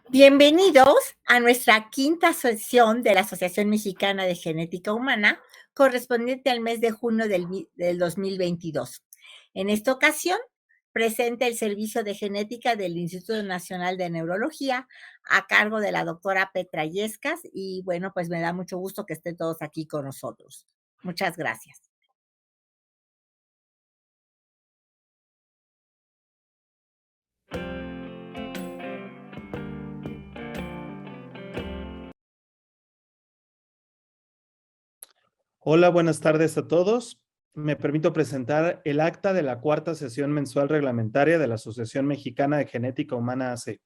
Bienvenidos a nuestra quinta sesión de la Asociación Mexicana de Genética Humana, correspondiente al mes de junio del 2022. En esta ocasión, presenta el Servicio de Genética del Instituto Nacional de Neurología, a cargo de la doctora Petra Yescas, y bueno, pues me da mucho gusto que estén todos aquí con nosotros. Muchas gracias. Hola, buenas tardes a todos. Me permito presentar el acta de la cuarta sesión mensual reglamentaria de la Asociación Mexicana de Genética Humana AC.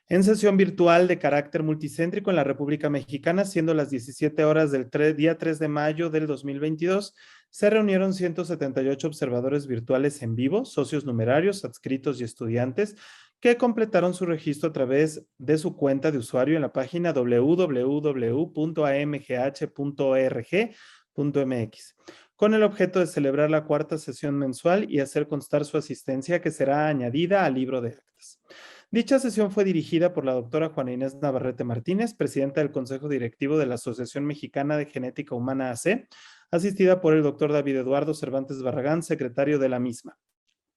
En sesión virtual de carácter multicéntrico en la República Mexicana, siendo las 17 horas del día 3 de mayo del 2022, se reunieron 178 observadores virtuales en vivo, socios numerarios, adscritos y estudiantes, que completaron su registro a través de su cuenta de usuario en la página www.amgh.org.mx, con el objeto de celebrar la cuarta sesión mensual y hacer constar su asistencia, que será añadida al libro de actas. Dicha sesión fue dirigida por la doctora Juana Inés Navarrete Martínez, presidenta del Consejo Directivo de la Asociación Mexicana de Genética Humana AC, asistida por el doctor David Eduardo Cervantes Barragán, secretario de la misma.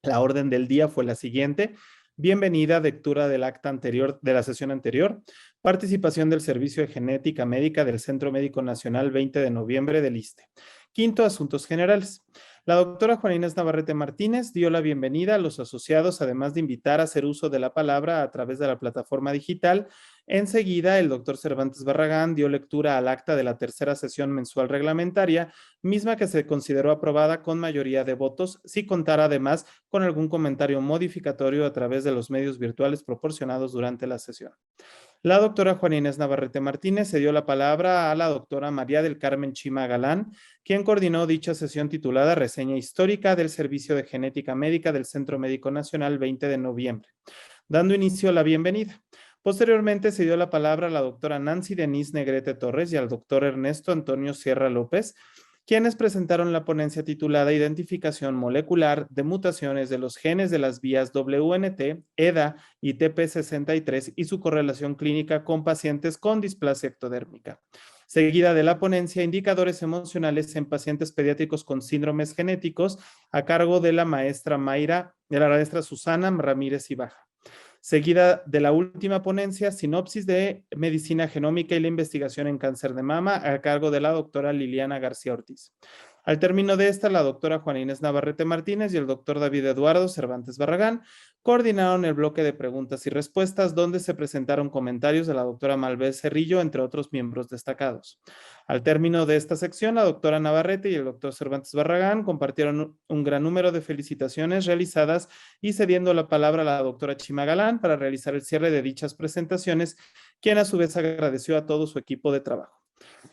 La orden del día fue la siguiente: bienvenida, lectura del acta anterior de la sesión anterior, participación del Servicio de Genética Médica del Centro Médico Nacional 20 de noviembre del ISSSTE. Quinto, asuntos generales. La doctora Juana Inés Navarrete Martínez dio la bienvenida a los asociados, además de invitar a hacer uso de la palabra a través de la plataforma digital. Enseguida, el doctor Cervantes Barragán dio lectura al acta de la tercera sesión mensual reglamentaria, misma que se consideró aprobada con mayoría de votos, si contara además con algún comentario modificatorio a través de los medios virtuales proporcionados durante la sesión. La doctora Juana Inés Navarrete Martínez se dio la palabra a la doctora María del Carmen Chima Galán, quien coordinó dicha sesión titulada Reseña Histórica del Servicio de Genética Médica del Centro Médico Nacional 20 de noviembre, dando inicio a la bienvenida. Posteriormente se dio la palabra a la doctora Nancy Denise Negrete Torres y al doctor Ernesto Antonio Sierra López, quienes presentaron la ponencia titulada Identificación molecular de mutaciones de los genes de las vías WNT, EDA y TP63 y su correlación clínica con pacientes con displasia ectodérmica. Seguida de la ponencia, indicadores emocionales en pacientes pediátricos con síndromes genéticos, a cargo de la maestra Susana Ramírez y Baja. Seguida de la última ponencia, sinopsis de medicina genómica y la investigación en cáncer de mama, a cargo de la doctora Liliana García Ortiz. Al término de esta, la doctora Juana Inés Navarrete Martínez y el doctor David Eduardo Cervantes Barragán coordinaron el bloque de preguntas y respuestas, donde se presentaron comentarios de la doctora Malvé Cerrillo, entre otros miembros destacados. Al término de esta sección, la doctora Navarrete y el doctor Cervantes Barragán compartieron un gran número de felicitaciones realizadas, y cediendo la palabra a la doctora Chima Galán para realizar el cierre de dichas presentaciones, quien a su vez agradeció a todo su equipo de trabajo.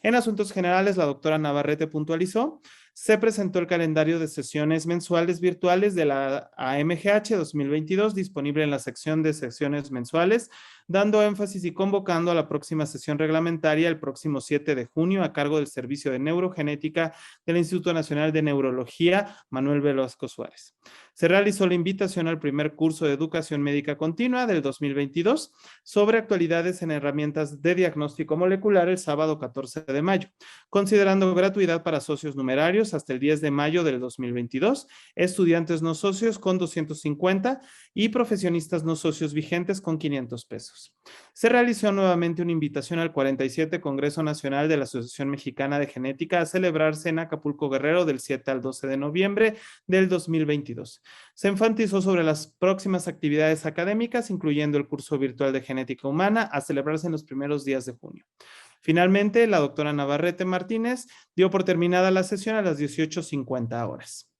En asuntos generales, la doctora Navarrete puntualizó: se presentó el calendario de sesiones mensuales virtuales de la AMGH 2022, disponible en la sección de sesiones mensuales, dando énfasis y convocando a la próxima sesión reglamentaria el próximo 7 de junio, a cargo del Servicio de Neurogenética del Instituto Nacional de Neurología Manuel Velasco Suárez. Se realizó la invitación al primer curso de Educación Médica Continua del 2022 sobre actualidades en herramientas de diagnóstico molecular el sábado 14 de mayo, considerando gratuidad para socios numerarios hasta el 10 de mayo del 2022, estudiantes no socios con 250 y profesionistas no socios vigentes con 500 pesos. Se realizó nuevamente una invitación al 47 Congreso Nacional de la Asociación Mexicana de Genética, a celebrarse en Acapulco, Guerrero, del 7 al 12 de noviembre del 2022. Se enfatizó sobre las próximas actividades académicas, incluyendo el curso virtual de genética humana, a celebrarse en los primeros días de junio. Finalmente, la doctora Navarrete Martínez dio por terminada la sesión a las 18:50 horas.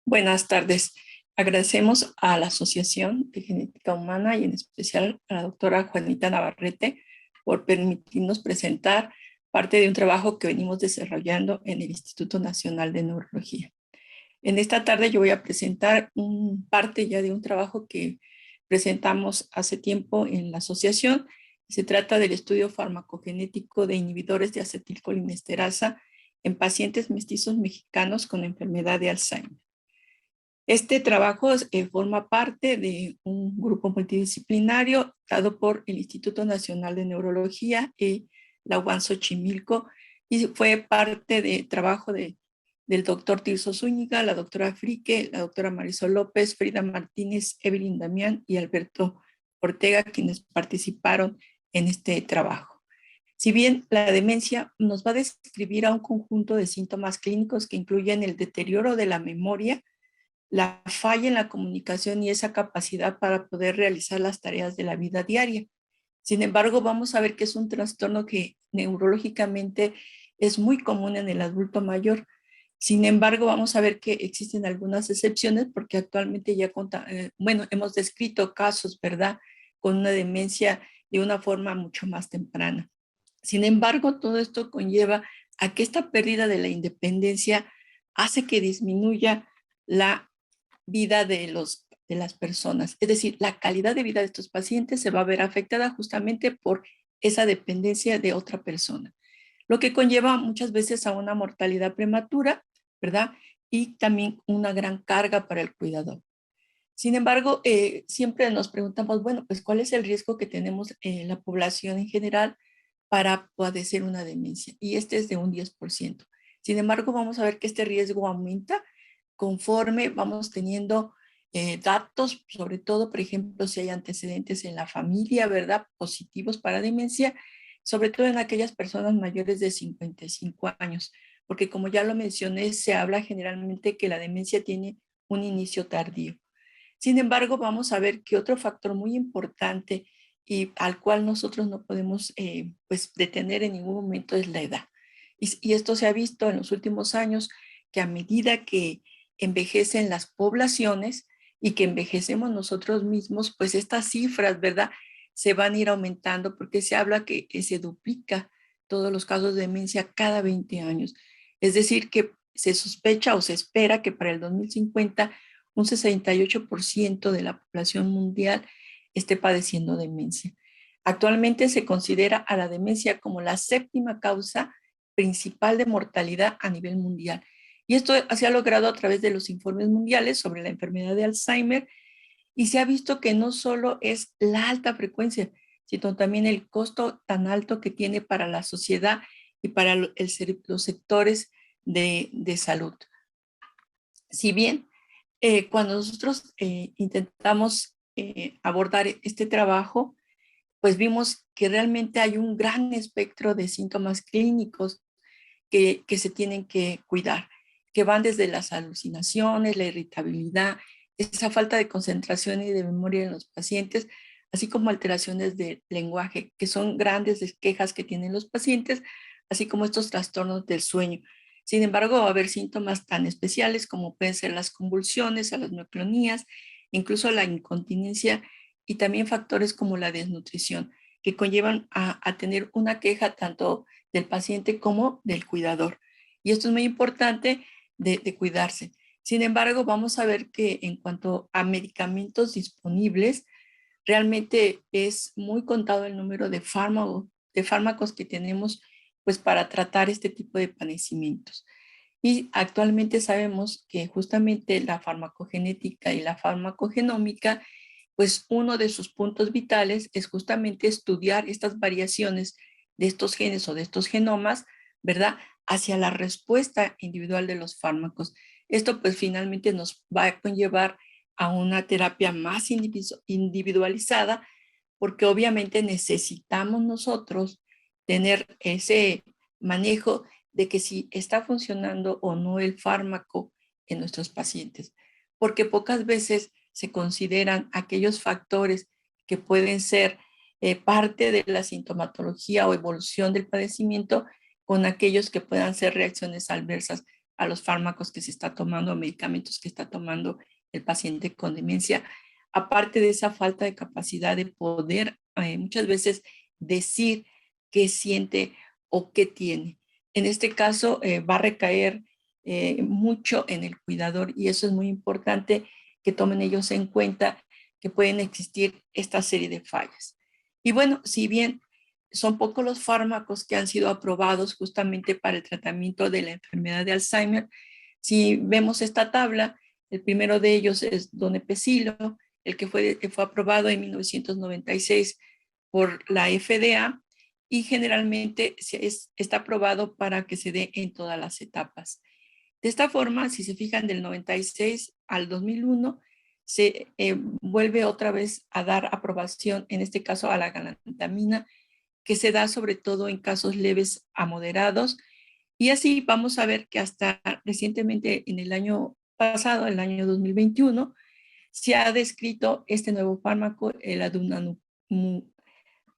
Buenas tardes. Agradecemos a la Asociación de Genética Humana y en especial a la doctora Juanita Navarrete por permitirnos presentar parte de un trabajo que venimos desarrollando en el Instituto Nacional de Neurología. En esta tarde yo voy a presentar parte ya de un trabajo que presentamos hace tiempo en la asociación Se trata del estudio farmacogenético de inhibidores de acetilcolinesterasa en pacientes mestizos mexicanos con enfermedad de Alzheimer. Este trabajo forma parte de un grupo multidisciplinario dado por el Instituto Nacional de Neurología y la UAM Xochimilco, y fue parte de trabajo del doctor Tirso Zúñiga, la doctora Frique, la doctora Marisol López, Frida Martínez, Evelyn Damián y Alberto Ortega, quienes participaron en este trabajo. Si bien la demencia nos va a describir a un conjunto de síntomas clínicos que incluyen el deterioro de la memoria, la falla en la comunicación y esa capacidad para poder realizar las tareas de la vida diaria. Sin embargo, vamos a ver que es un trastorno que neurológicamente es muy común en el adulto mayor. Sin embargo, vamos a ver que existen algunas excepciones porque actualmente ya hemos descrito casos, ¿verdad?, con una demencia de una forma mucho más temprana. Sin embargo, todo esto conlleva a que esta pérdida de la independencia hace que disminuya la vida de las personas. Es decir, la calidad de vida de estos pacientes se va a ver afectada justamente por esa dependencia de otra persona, lo que conlleva muchas veces a una mortalidad prematura, ¿verdad? Y también una gran carga para el cuidador. Sin embargo, siempre nos preguntamos, bueno, pues ¿cuál es el riesgo que tenemos en la población en general para padecer una demencia? Y este es de un 10%. Sin embargo, vamos a ver que este riesgo aumenta conforme vamos teniendo datos, sobre todo, por ejemplo, si hay antecedentes en la familia, ¿verdad?, positivos para demencia, sobre todo en aquellas personas mayores de 55 años, porque como ya lo mencioné, se habla generalmente que la demencia tiene un inicio tardío. Sin embargo, vamos a ver que otro factor muy importante y al cual nosotros no podemos pues detener en ningún momento es la edad. Y esto se ha visto en los últimos años, que a medida que envejecen las poblaciones y que envejecemos nosotros mismos, pues estas cifras, ¿verdad?, se van a ir aumentando porque se habla que se duplica todos los casos de demencia cada 20 años. Es decir, que se sospecha o se espera que para el 2050 un 68% de la población mundial esté padeciendo demencia. Actualmente se considera a la demencia como la séptima causa principal de mortalidad a nivel mundial. Y esto se ha logrado a través de los informes mundiales sobre la enfermedad de Alzheimer, y se ha visto que no solo es la alta frecuencia, sino también el costo tan alto que tiene para la sociedad y para los sectores de salud. Si bien cuando nosotros intentamos abordar este trabajo, pues vimos que realmente hay un gran espectro de síntomas clínicos que se tienen que cuidar, que van desde las alucinaciones, la irritabilidad, esa falta de concentración y de memoria en los pacientes, así como alteraciones del lenguaje, que son grandes quejas que tienen los pacientes, así como estos trastornos del sueño. Sin embargo, va a haber síntomas tan especiales como pueden ser las convulsiones, las mioclonías, incluso la incontinencia y también factores como la desnutrición, que conllevan a tener una queja tanto del paciente como del cuidador. Y esto es muy importante de cuidarse. Sin embargo, vamos a ver que en cuanto a medicamentos disponibles, realmente es muy contado el número de fármacos que tenemos pues para tratar este tipo de padecimientos. Y actualmente sabemos que justamente la farmacogenética y la farmacogenómica, pues uno de sus puntos vitales es justamente estudiar estas variaciones de estos genes o de estos genomas, ¿verdad?, hacia la respuesta individual de los fármacos. Esto pues finalmente nos va a conllevar a una terapia más individualizada, porque obviamente necesitamos nosotros tener ese manejo de que si está funcionando o no el fármaco en nuestros pacientes, porque pocas veces se consideran aquellos factores que pueden ser parte de la sintomatología o evolución del padecimiento con aquellos que puedan ser reacciones adversas a los fármacos que se está tomando, medicamentos que está tomando el paciente con demencia, aparte de esa falta de capacidad de poder muchas veces decir qué siente o qué tiene. En este caso va a recaer mucho en el cuidador, y eso es muy importante que tomen ellos en cuenta, que pueden existir esta serie de fallas. Y bueno, si bien son pocos los fármacos que han sido aprobados justamente para el tratamiento de la enfermedad de Alzheimer, si vemos esta tabla, el primero de ellos es donepezilo, el que fue aprobado en 1996 por la FDA y generalmente está aprobado para que se dé en todas las etapas. De esta forma, si se fijan, del 96 al 2001, se vuelve otra vez a dar aprobación, en este caso a la galantamina, que se da sobre todo en casos leves a moderados. Y así vamos a ver que hasta recientemente, en el año pasado, el año 2021, se ha descrito este nuevo fármaco, el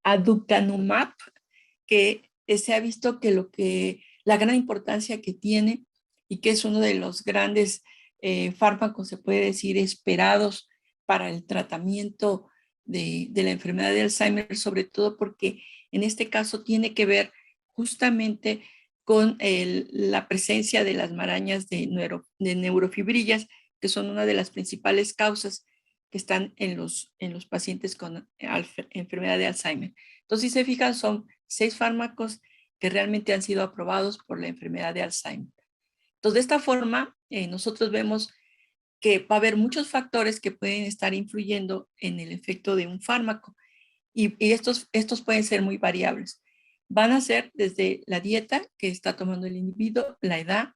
aducanumab, que se ha visto que la gran importancia que tiene y que es uno de los grandes fármacos, se puede decir, esperados para el tratamiento de la enfermedad de Alzheimer, sobre todo porque en este caso tiene que ver justamente con la presencia de las marañas de neurofibrillas, que son una de las principales causas que están en los pacientes con enfermedad de Alzheimer. Entonces, si se fijan, son 6 fármacos que realmente han sido aprobados por la enfermedad de Alzheimer. Entonces, de esta forma, nosotros vemos que va a haber muchos factores que pueden estar influyendo en el efecto de un fármaco y estos pueden ser muy variables. Van a ser desde la dieta que está tomando el individuo, la edad,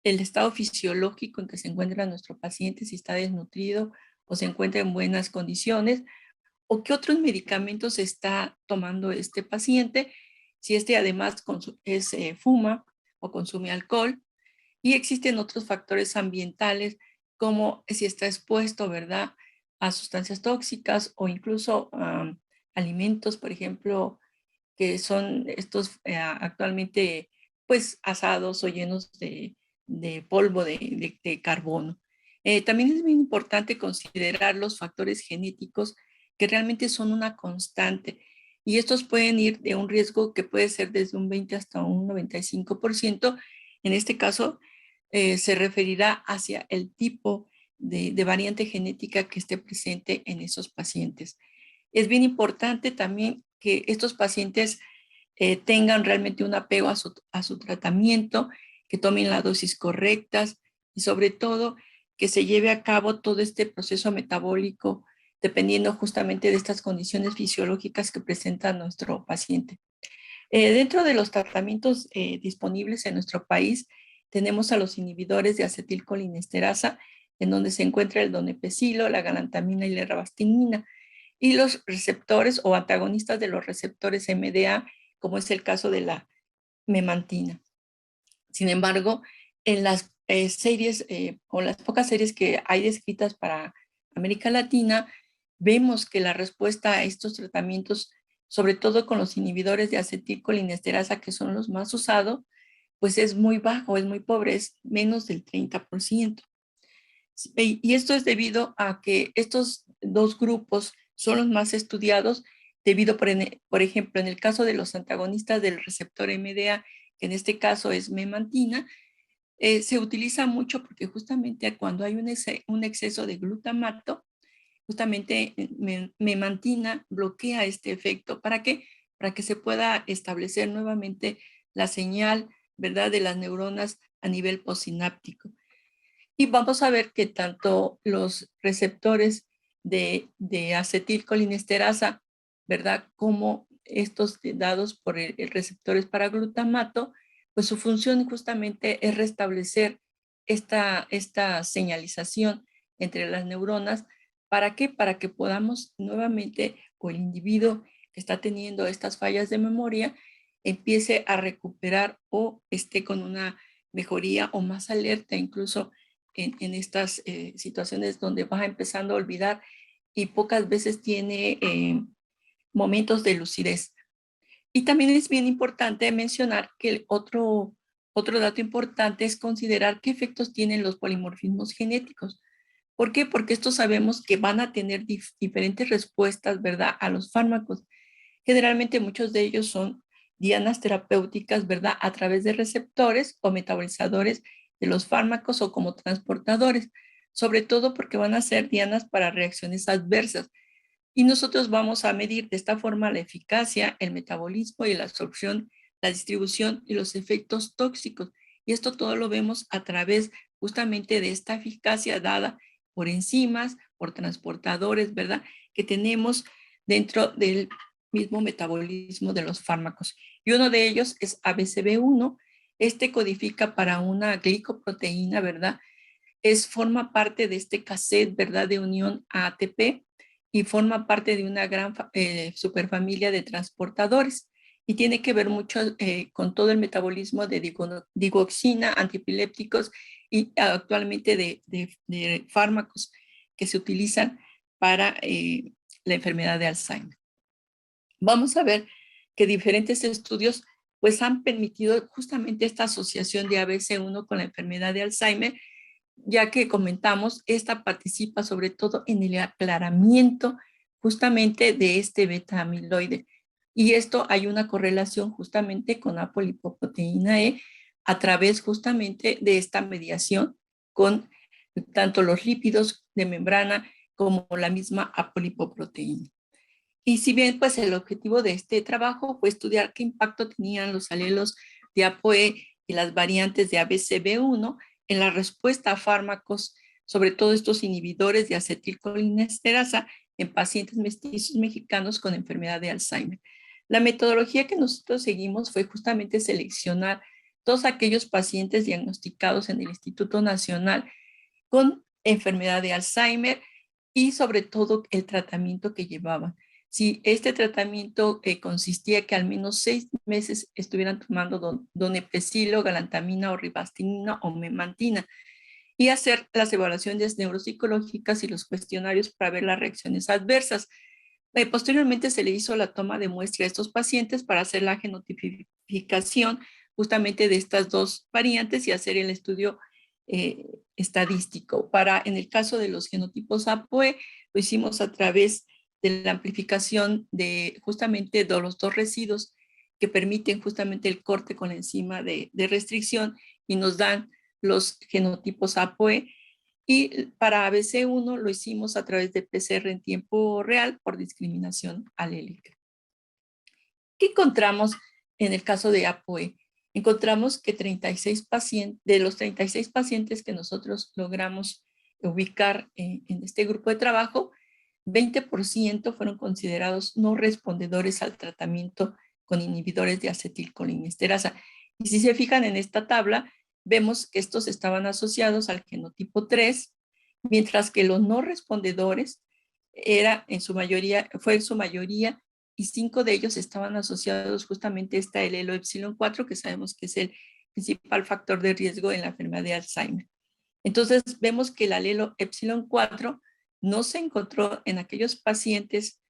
el estado fisiológico en que se encuentra nuestro paciente, si está desnutrido o se encuentra en buenas condiciones, o qué otros medicamentos está tomando este paciente, si además fuma o consume alcohol. Y existen otros factores ambientales, como si está expuesto, ¿verdad?, a sustancias tóxicas o incluso alimentos, por ejemplo, que son estos actualmente pues asados o llenos de polvo de carbono. También es muy importante considerar los factores genéticos que realmente son una constante y estos pueden ir de un riesgo que puede ser desde un 20 hasta un 95%. En este caso, se referirá hacia el tipo de variante genética que esté presente en esos pacientes. Es bien importante también que estos pacientes tengan realmente un apego a su tratamiento, que tomen las dosis correctas y sobre todo que se lleve a cabo todo este proceso metabólico dependiendo justamente de estas condiciones fisiológicas que presenta nuestro paciente. Dentro de los tratamientos disponibles en nuestro país, tenemos a los inhibidores de acetilcolinesterasa, en donde se encuentra el donepezilo, la galantamina y la rabastinina, y los receptores o antagonistas de los receptores MDA, como es el caso de la memantina. Sin embargo, en las series o las pocas series que hay descritas para América Latina, vemos que la respuesta a estos tratamientos, sobre todo con los inhibidores de acetilcolinesterasa, que son los más usados, pues es muy bajo, es muy pobre, es menos del 30%. Y esto es debido a que estos dos grupos son los más estudiados, debido, por ejemplo, en el caso de los antagonistas del receptor MDA, que en este caso es memantina, se utiliza mucho porque justamente cuando hay un exceso de glutamato, justamente memantina bloquea este efecto. ¿Para qué? Para que se pueda establecer nuevamente la señal, ¿verdad?, de las neuronas a nivel postsináptico. Y vamos a ver que tanto los receptores de acetilcolinesterasa, ¿verdad?, como estos dados por el receptores para glutamato, pues su función justamente es restablecer esta señalización entre las neuronas. ¿Para qué? Para que podamos nuevamente, o el individuo que está teniendo estas fallas de memoria, empiece a recuperar o esté con una mejoría o más alerta incluso en estas situaciones donde va empezando a olvidar y pocas veces tiene momentos de lucidez. Y también es bien importante mencionar que otro dato importante es considerar qué efectos tienen los polimorfismos genéticos. ¿Por qué? Porque estos sabemos que van a tener diferentes respuestas, ¿verdad?, a los fármacos. Generalmente muchos de ellos son dianas terapéuticas, ¿verdad?, a través de receptores o metabolizadores de los fármacos o como transportadores, sobre todo porque van a ser dianas para reacciones adversas. Y nosotros vamos a medir de esta forma la eficacia, el metabolismo y la absorción, la distribución y los efectos tóxicos. Y esto todo lo vemos a través justamente de esta eficacia dada por enzimas, por transportadores, ¿verdad? Que tenemos dentro del mismo metabolismo de los fármacos. Y uno de ellos es ABCB1. Este codifica para una glicoproteína, ¿verdad? Forma parte de este cassette, ¿verdad? De unión a ATP y forma parte de una gran superfamilia de transportadores y tiene que ver mucho con todo el metabolismo de digoxina, antiepilépticos y actualmente de fármacos que se utilizan para la enfermedad de Alzheimer. Vamos a ver que diferentes estudios pues han permitido justamente esta asociación de ABC1 con la enfermedad de Alzheimer, ya que comentamos, esta participa sobre todo en el aclaramiento justamente de este beta amiloide. Y esto hay una correlación justamente con la apolipoproteína E a través justamente de esta mediación con tanto los lípidos de membrana como la misma apolipoproteína. Y si bien pues el objetivo de este trabajo fue estudiar qué impacto tenían los alelos de ApoE y las variantes de ABCB1 en la respuesta a fármacos, sobre todo estos inhibidores de acetilcolinesterasa en pacientes mestizos mexicanos con enfermedad de Alzheimer. La metodología que nosotros seguimos fue justamente seleccionar todos aquellos pacientes diagnosticados en el Instituto Nacional con enfermedad de Alzheimer y sobre todo el tratamiento que llevaban. Si este tratamiento consistía que al menos 6 meses estuvieran tomando donepezilo, galantamina o ribastinina o memantina y hacer las evaluaciones neuropsicológicas y los cuestionarios para ver las reacciones adversas. Posteriormente se le hizo la toma de muestra a estos pacientes para hacer la genotipificación justamente de estas dos variantes y hacer el estudio estadístico. En el caso de los genotipos ApoE, lo hicimos a través de la amplificación de justamente de los dos residuos que permiten justamente el corte con la enzima de restricción y nos dan los genotipos ApoE. Y para ABC1 lo hicimos a través de PCR en tiempo real por discriminación alélica. ¿Qué encontramos en el caso de ApoE? Encontramos que 36 pacientes, de los 36 pacientes que nosotros logramos ubicar en este grupo de trabajo, 20% fueron considerados no respondedores al tratamiento con inhibidores de acetilcolinesterasa. Y si se fijan en esta tabla, vemos que estos estaban asociados al genotipo 3, mientras que los no respondedores fue en su mayoría, y 5 de ellos estaban asociados justamente a esta alelo epsilon 4, que sabemos que es el principal factor de riesgo en la enfermedad de Alzheimer. Entonces vemos que el alelo epsilon 4 no se encontró en aquellos pacientes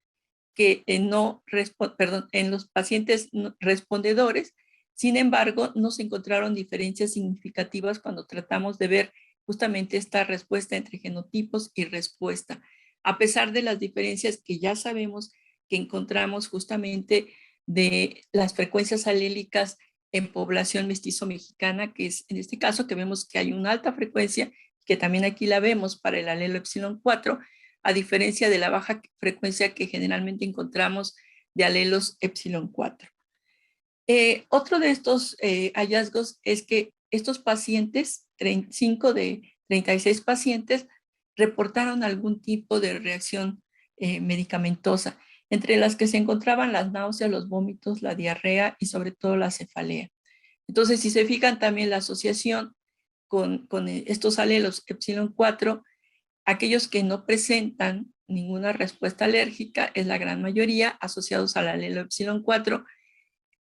en los pacientes respondedores. Sin embargo, no se encontraron diferencias significativas cuando tratamos de ver justamente esta respuesta entre genotipos y respuesta, a pesar de las diferencias que ya sabemos que encontramos justamente de las frecuencias alélicas en población mestizo mexicana, que es en este caso que vemos que hay una alta frecuencia, que también aquí la vemos para el alelo epsilon 4, a diferencia de la baja frecuencia que generalmente encontramos de alelos epsilon 4. Otro de estos hallazgos es que estos pacientes, 5 de 36 pacientes, reportaron algún tipo de reacción medicamentosa, entre las que se encontraban las náuseas, los vómitos, la diarrea y sobre todo la cefalea. Entonces, si se fijan también la asociación con estos alelos epsilon 4, aquellos que no presentan ninguna respuesta alérgica es la gran mayoría asociados al alelo epsilon 4,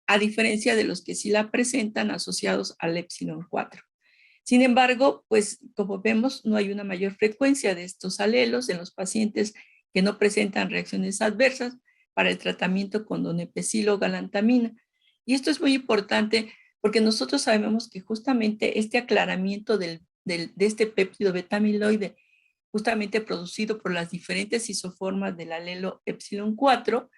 a diferencia de los que sí la presentan asociados al epsilon 4. Sin embargo, pues como vemos, no hay una mayor frecuencia de estos alelos en los pacientes que no presentan reacciones adversas para el tratamiento con donepezilo o galantamina. Y esto es muy importante porque nosotros sabemos que justamente este aclaramiento de este péptido beta amiloide, justamente producido por las diferentes isoformas del alelo epsilon 4,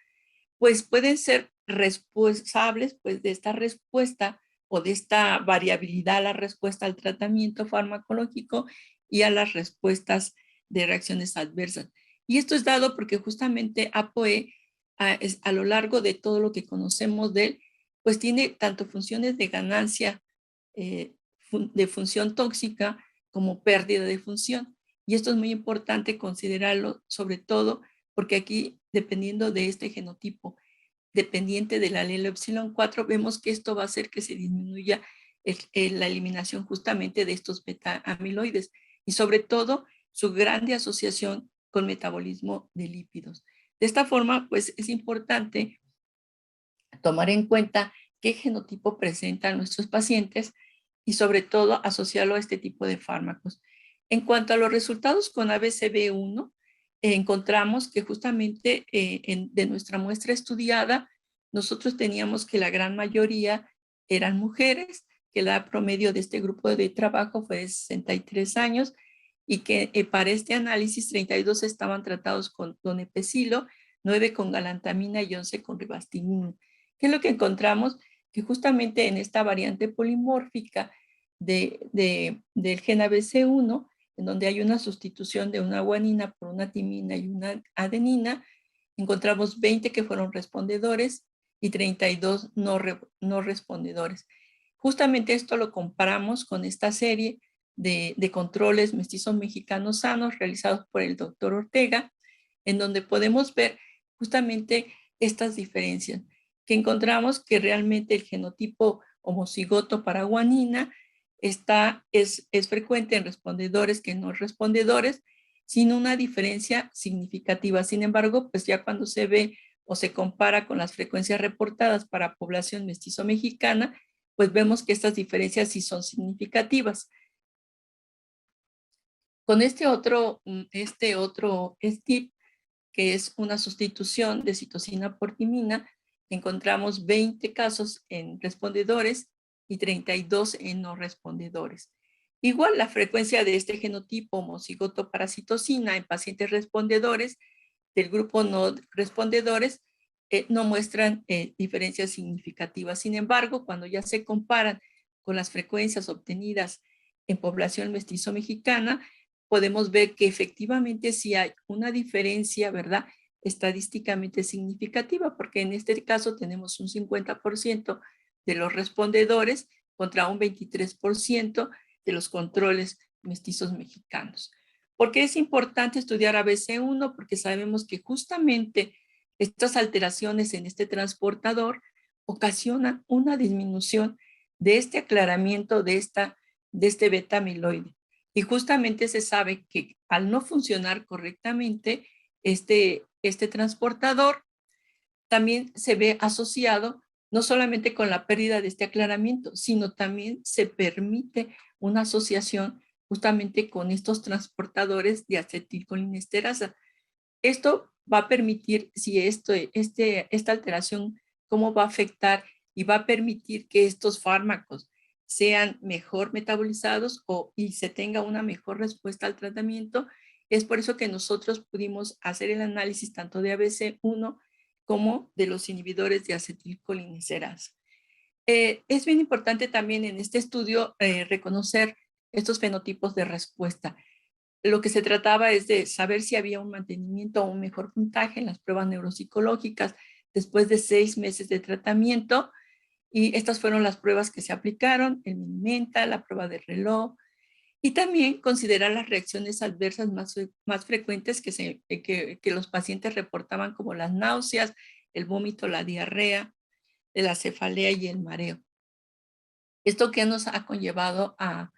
pues pueden ser responsables pues, de esta respuesta o de esta variabilidad a la respuesta al tratamiento farmacológico y a las respuestas de reacciones adversas. Y esto es dado porque justamente ApoE, a lo largo de todo lo que conocemos de él, pues tiene tanto funciones de ganancia de función tóxica como pérdida de función. Y esto es muy importante considerarlo, sobre todo porque aquí, dependiendo de este genotipo, dependiente del alelo epsilon 4, vemos que esto va a hacer que se disminuya la eliminación justamente de estos beta amiloides y sobre todo su grande asociación con metabolismo de lípidos. De esta forma, pues es importante tomar en cuenta qué genotipo presentan nuestros pacientes y sobre todo asociarlo a este tipo de fármacos. En cuanto a los resultados con ABCB1, encontramos que justamente de nuestra muestra estudiada, nosotros teníamos que la gran mayoría eran mujeres, que la promedio de este grupo de trabajo fue de 63 años y que para este análisis 32 estaban tratados con donepezilo, 9 con galantamina y 11 con ribastimina. ¿Qué es lo que encontramos? Que justamente en esta variante polimórfica del gen ABC1, en donde hay una sustitución de una guanina por una timina y una adenina, encontramos 20 que fueron respondedores y 32 no respondedores. Justamente esto lo comparamos con esta serie de controles mestizos mexicanos sanos realizados por el doctor Ortega, en donde podemos ver justamente estas diferencias, que encontramos que realmente el genotipo homocigoto para guanina es frecuente en respondedores que no respondedores, sin una diferencia significativa. Sin embargo, pues ya cuando se ve o se compara con las frecuencias reportadas para población mestizo mexicana, pues vemos que estas diferencias sí son significativas. Con este otro STIP, que es una sustitución de citosina por timina, encontramos 20 casos en respondedores y 32 en no respondedores. Igual la frecuencia de este genotipo homocigoto para citosina en pacientes respondedores del grupo no respondedores no muestran diferencias significativas. Sin embargo, cuando ya se comparan con las frecuencias obtenidas en población mestizo mexicana, podemos ver que efectivamente sí hay una diferencia, ¿verdad?, estadísticamente significativa, porque en este caso tenemos un 50% de los respondedores contra un 23% de los controles mestizos mexicanos. ¿Por qué es importante estudiar ABC1? Porque sabemos que justamente estas alteraciones en este transportador ocasionan una disminución de este aclaramiento de este beta amiloide. Y justamente se sabe que al no funcionar correctamente este transportador, también se ve asociado no solamente con la pérdida de este aclaramiento, sino también se permite una asociación justamente con estos transportadores de acetilcolinesterasa. Esto va a permitir, si esta alteración, cómo va a afectar y va a permitir que estos fármacos sean mejor metabolizados y se tenga una mejor respuesta al tratamiento. Es por eso que nosotros pudimos hacer el análisis tanto de ABC1 como de los inhibidores de acetilcolinesterasa. Es bien importante también en este estudio reconocer estos fenotipos de respuesta. Lo que se trataba es de saber si había un mantenimiento o un mejor puntaje en las pruebas neuropsicológicas después de 6 meses de tratamiento. Y estas fueron las pruebas que se aplicaron, el Minimenta, la prueba de reloj, y también considerar las reacciones adversas más frecuentes que los pacientes reportaban, como las náuseas, el vómito, la diarrea, la cefalea y el mareo. Esto que nos ha conllevado a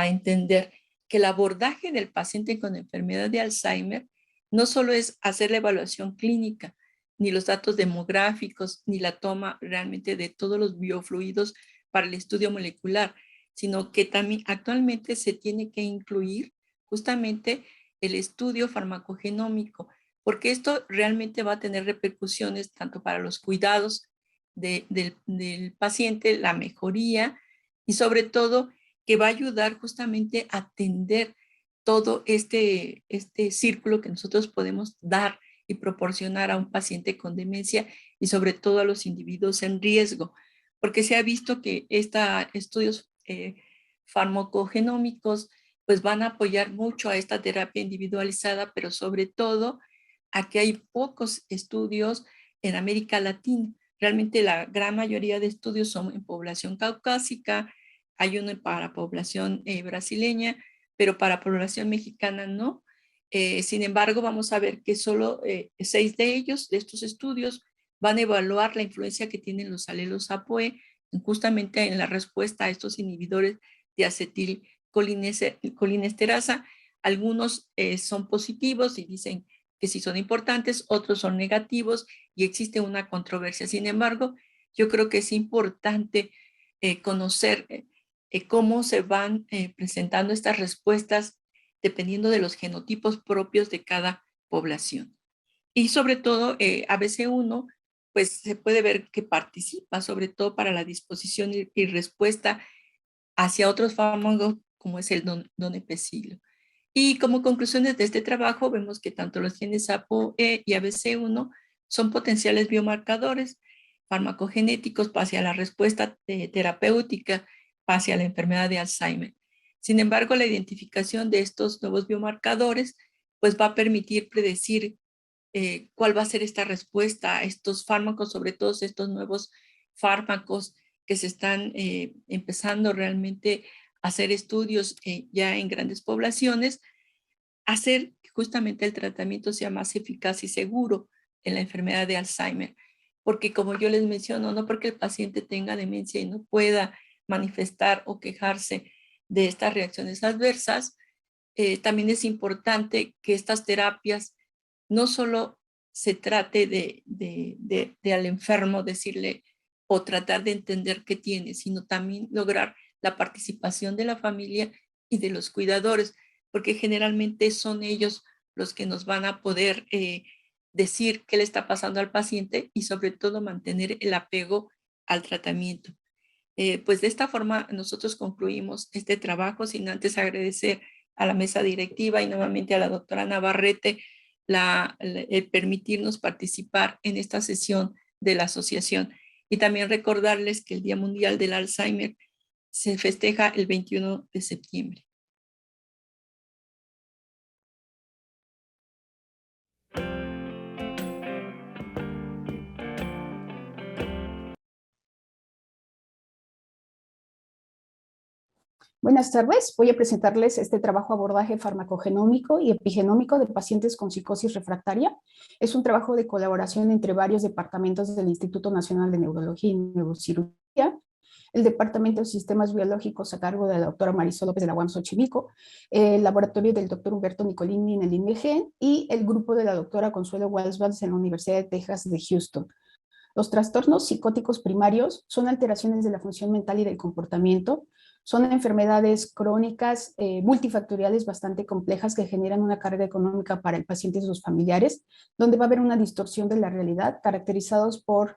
entender que el abordaje del paciente con enfermedad de Alzheimer no solo es hacer la evaluación clínica, ni los datos demográficos, ni la toma realmente de todos los biofluidos para el estudio molecular, sino que también actualmente se tiene que incluir justamente el estudio farmacogenómico, porque esto realmente va a tener repercusiones tanto para los cuidados del paciente, la mejoría y sobre todo que va a ayudar justamente a atender todo este círculo que nosotros podemos dar y proporcionar a un paciente con demencia y sobre todo a los individuos en riesgo, porque se ha visto que estudios farmacogenómicos pues van a apoyar mucho a esta terapia individualizada, pero sobre todo a que hay pocos estudios en América Latina. Realmente la gran mayoría de estudios son en población caucásica, hay uno para población brasileña, pero para población mexicana no. Sin embargo, vamos a ver que solo 6 de ellos, de estos estudios, van a evaluar la influencia que tienen los alelos ApoE justamente en la respuesta a estos inhibidores de acetilcolinesterasa. Algunos son positivos y dicen que sí son importantes, otros son negativos y existe una controversia. Sin embargo, yo creo que es importante conocer cómo se van presentando estas respuestas dependiendo de los genotipos propios de cada población. Y sobre todo, ABC1, pues se puede ver que participa sobre todo para la disposición y respuesta hacia otros fármacos como es el donepezilo. Y como conclusiones de este trabajo, vemos que tanto los genes ApoE y ABC1 son potenciales biomarcadores farmacogenéticos hacia la respuesta terapéutica hacia la enfermedad de Alzheimer. Sin embargo, la identificación de estos nuevos biomarcadores pues va a permitir predecir cuál va a ser esta respuesta a estos fármacos, sobre todo estos nuevos fármacos que se están empezando realmente a hacer estudios ya en grandes poblaciones, hacer que justamente el tratamiento sea más eficaz y seguro en la enfermedad de Alzheimer. Porque como yo les menciono, no porque el paciente tenga demencia y no pueda manifestar o quejarse de estas reacciones adversas, también es importante que estas terapias no solo se trate de al enfermo decirle o tratar de entender qué tiene, sino también lograr la participación de la familia y de los cuidadores, porque generalmente son ellos los que nos van a poder decir qué le está pasando al paciente y sobre todo mantener el apego al tratamiento. Pues de esta forma nosotros concluimos este trabajo sin antes agradecer a la mesa directiva y nuevamente a la doctora Navarrete el permitirnos participar en esta sesión de la asociación. Y también recordarles que el Día Mundial del Alzheimer se festeja el 21 de septiembre. Buenas tardes, voy a presentarles este trabajo abordaje farmacogenómico y epigenómico de pacientes con psicosis refractaria. Es un trabajo de colaboración entre varios departamentos del Instituto Nacional de Neurología y Neurocirugía, el Departamento de Sistemas Biológicos a cargo de la doctora Marisol López de la UAM Xochimilco, el laboratorio del doctor Humberto Nicolini en el INMEGEN y el grupo de la doctora Consuelo Walsvalls en la Universidad de Texas de Houston. Los trastornos psicóticos primarios son alteraciones de la función mental y del comportamiento. Son enfermedades crónicas multifactoriales bastante complejas que generan una carga económica para el paciente y sus familiares, donde va a haber una distorsión de la realidad caracterizados por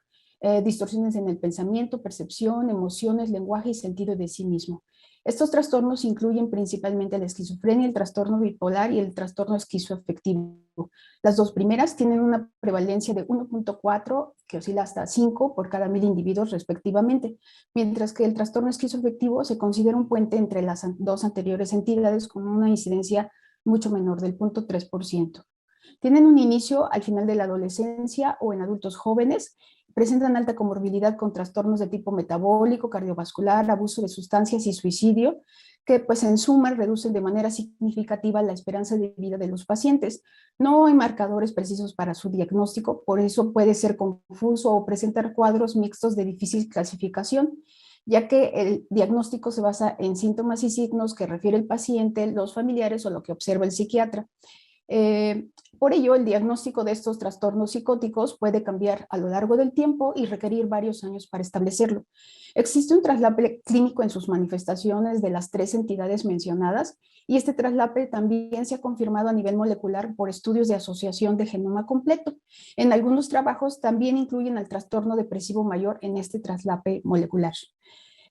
distorsiones en el pensamiento, percepción, emociones, lenguaje y sentido de sí mismo. Estos trastornos incluyen principalmente la esquizofrenia, el trastorno bipolar y el trastorno esquizoafectivo. Las dos primeras tienen una prevalencia de 1.4, que oscila hasta 5 por cada 1000 individuos respectivamente, mientras que el trastorno esquizoafectivo se considera un puente entre las dos anteriores entidades con una incidencia mucho menor del 0.3%. Tienen un inicio al final de la adolescencia o en adultos jóvenes, presentan alta comorbilidad con trastornos de tipo metabólico, cardiovascular, abuso de sustancias y suicidio, que pues en suma reducen de manera significativa la esperanza de vida de los pacientes. No hay marcadores precisos para su diagnóstico, por eso puede ser confuso o presentar cuadros mixtos de difícil clasificación, ya que el diagnóstico se basa en síntomas y signos que refiere el paciente, los familiares o lo que observa el psiquiatra. Por ello, el diagnóstico de estos trastornos psicóticos puede cambiar a lo largo del tiempo y requerir varios años para establecerlo. Existe un traslape clínico en sus manifestaciones de las 3 entidades mencionadas y este traslape también se ha confirmado a nivel molecular por estudios de asociación de genoma completo. En algunos trabajos también incluyen al trastorno depresivo mayor en este traslape molecular.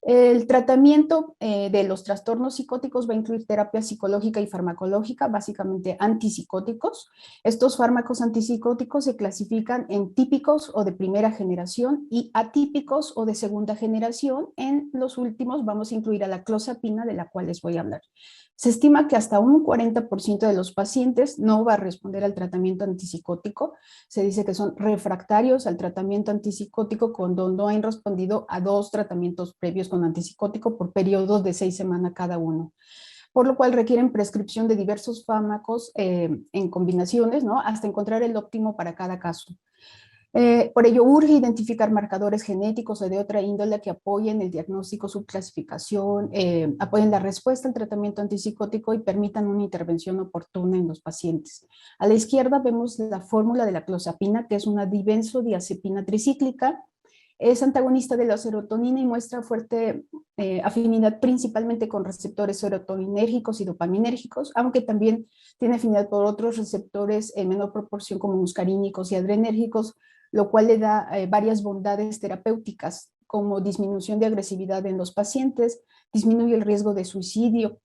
El tratamiento de los trastornos psicóticos va a incluir terapia psicológica y farmacológica, básicamente antipsicóticos. Estos fármacos antipsicóticos se clasifican en típicos o de primera generación y atípicos o de segunda generación. En los últimos vamos a incluir a la clozapina, de la cual les voy a hablar. Se estima que hasta un 40% de los pacientes no va a responder al tratamiento antipsicótico. Se dice que son refractarios al tratamiento antipsicótico cuando no han respondido a 2 tratamientos previos con antipsicótico por periodos de 6 semanas cada uno, por lo cual requieren prescripción de diversos fármacos en combinaciones, ¿no? Hasta encontrar el óptimo para cada caso. Por ello, urge identificar marcadores genéticos o de otra índole que apoyen el diagnóstico, su clasificación, apoyen la respuesta al tratamiento antipsicótico y permitan una intervención oportuna en los pacientes. A la izquierda vemos la fórmula de la clozapina, que es una dibenzodiazepina tricíclica. Es antagonista de la serotonina y muestra fuerte afinidad principalmente con receptores serotoninérgicos y dopaminérgicos, aunque también tiene afinidad por otros receptores en menor proporción como muscarínicos y adrenérgicos, lo cual le da varias bondades terapéuticas, como disminución de agresividad en los pacientes, disminuye el riesgo de suicidio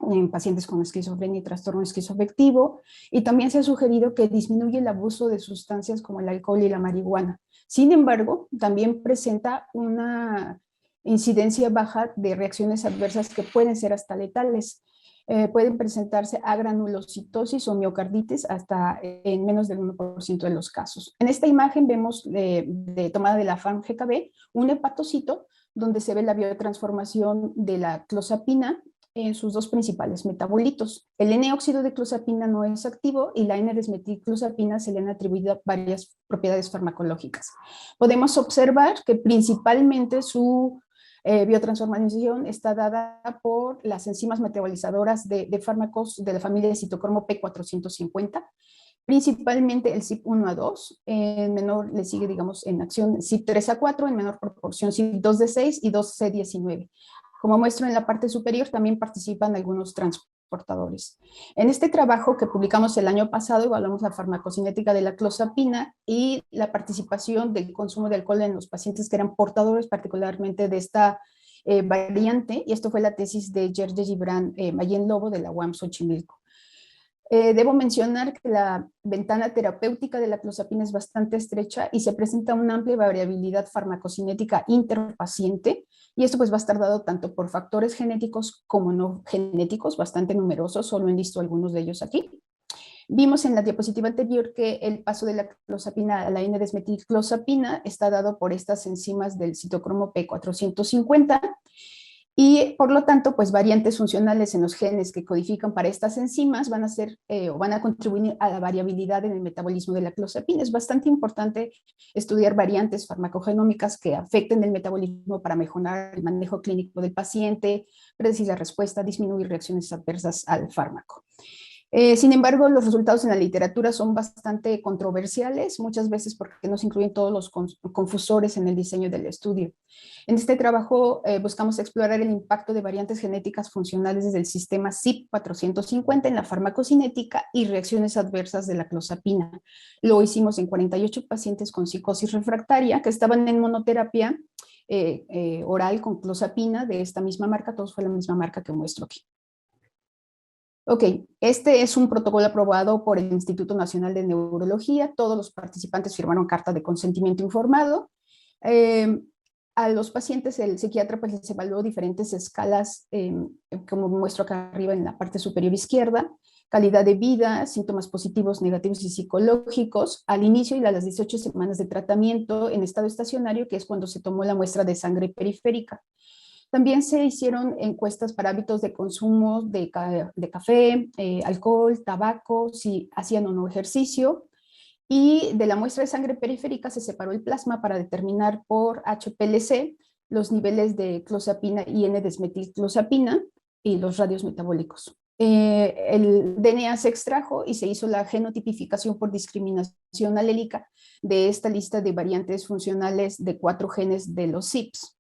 en pacientes con esquizofrenia y trastorno esquizoafectivo, y también se ha sugerido que disminuye el abuso de sustancias como el alcohol y la marihuana. Sin embargo, también presenta una incidencia baja de reacciones adversas que pueden ser hasta letales. Pueden presentarse agranulocitosis o miocarditis hasta en menos del 1% de los casos. En esta imagen vemos tomada de la FARM-GKB un hepatocito donde se ve la biotransformación de la clozapina en sus 2 principales metabolitos. El N-óxido de clozapina no es activo y la N-desmetilclozapina se le han atribuido varias propiedades farmacológicas. Podemos observar que principalmente su biotransformación está dada por las enzimas metabolizadoras de fármacos de la familia de citocromo P450, principalmente el CYP1A2, en menor le sigue, digamos, en acción CYP3A4, en menor proporción CYP2D6 y 2C19. Como muestro en la parte superior, también participan algunos transportadores. En este trabajo que publicamos el año pasado, evaluamos la farmacocinética de la clozapina y la participación del consumo de alcohol en los pacientes que eran portadores particularmente de esta variante, y esto fue la tesis de Gerge Gibran Mayen Lobo de la UAM Xochimilco. Debo mencionar que la ventana terapéutica de la clozapina es bastante estrecha y se presenta una amplia variabilidad farmacocinética interpaciente, y esto pues va a estar dado tanto por factores genéticos como no genéticos, bastante numerosos, solo he listo algunos de ellos aquí. Vimos en la diapositiva anterior que el paso de la clozapina a la N-desmetilclozapina está dado por estas enzimas del citocromo P450, y por lo tanto, pues variantes funcionales en los genes que codifican para estas enzimas van a ser o van a contribuir a la variabilidad en el metabolismo de la clozapina. Es bastante importante estudiar variantes farmacogenómicas que afecten el metabolismo para mejorar el manejo clínico del paciente, predecir la respuesta, disminuir reacciones adversas al fármaco. Sin embargo, los resultados en la literatura son bastante controversiales, muchas veces porque no se incluyen todos los confusores en el diseño del estudio. En este trabajo buscamos explorar el impacto de variantes genéticas funcionales desde el sistema CYP450 en la farmacocinética y reacciones adversas de la clozapina. Lo hicimos en 48 pacientes con psicosis refractaria que estaban en monoterapia oral con clozapina de esta misma marca, todos fue la misma marca que muestro aquí. Ok, este es un protocolo aprobado por el Instituto Nacional de Neurología. Todos los participantes firmaron carta de consentimiento informado. A los pacientes el psiquiatra pues les evaluó diferentes escalas, como muestro acá arriba en la parte superior izquierda: calidad de vida, síntomas positivos, negativos y psicológicos, al inicio y a las 18 semanas de tratamiento en estado estacionario, que es cuando se tomó la muestra de sangre periférica. También se hicieron encuestas para hábitos de consumo de café, alcohol, tabaco, si hacían o no ejercicio. Y de la muestra de sangre periférica se separó el plasma para determinar por HPLC los niveles de clozapina y N-desmetilclozapina y los radios metabólicos. El DNA se extrajo y se hizo la genotipificación por discriminación alélica de esta lista de variantes funcionales de 4 genes de los CYPs.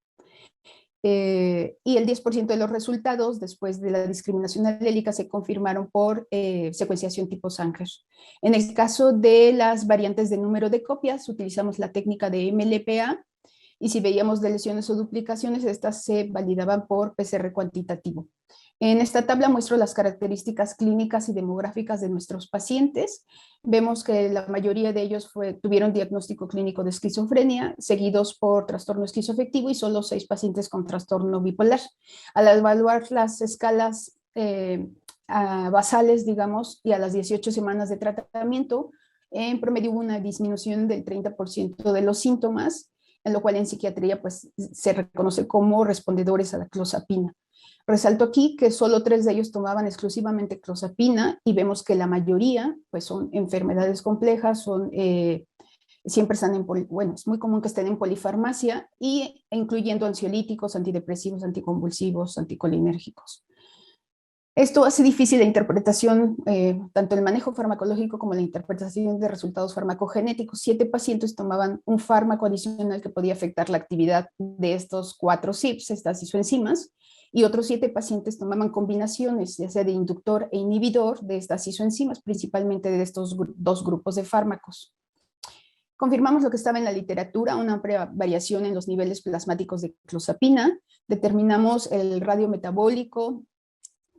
Y el 10% de los resultados después de la discriminación alélica se confirmaron por secuenciación tipo Sanger. En el caso de las variantes de número de copias, utilizamos la técnica de MLPA, y si veíamos deleciones o duplicaciones, estas se validaban por PCR cuantitativo. En esta tabla muestro las características clínicas y demográficas de nuestros pacientes. Vemos que la mayoría de ellos tuvieron diagnóstico clínico de esquizofrenia, seguidos por trastorno esquizoafectivo, y solo 6 pacientes con trastorno bipolar. Al evaluar las escalas basales, digamos, y a las 18 semanas de tratamiento, en promedio hubo una disminución del 30% de los síntomas, en lo cual en psiquiatría pues, se reconoce como respondedores a la clozapina. Resalto aquí que solo 3 de ellos tomaban exclusivamente clozapina y vemos que la mayoría pues, son enfermedades complejas, siempre están bueno, es muy común que estén en polifarmacia y incluyendo ansiolíticos, antidepresivos, anticonvulsivos, anticolinérgicos. Esto hace difícil la interpretación, tanto el manejo farmacológico como la interpretación de resultados farmacogenéticos. 7 pacientes tomaban un fármaco adicional que podía afectar la actividad de estos 4 CYPs, estas isoenzimas, y otros 7 pacientes tomaban combinaciones, ya sea de inductor e inhibidor de estas isoenzimas, principalmente de estos 2 grupos de fármacos. Confirmamos lo que estaba en la literatura, una amplia variación en los niveles plasmáticos de clozapina. Determinamos el radio metabólico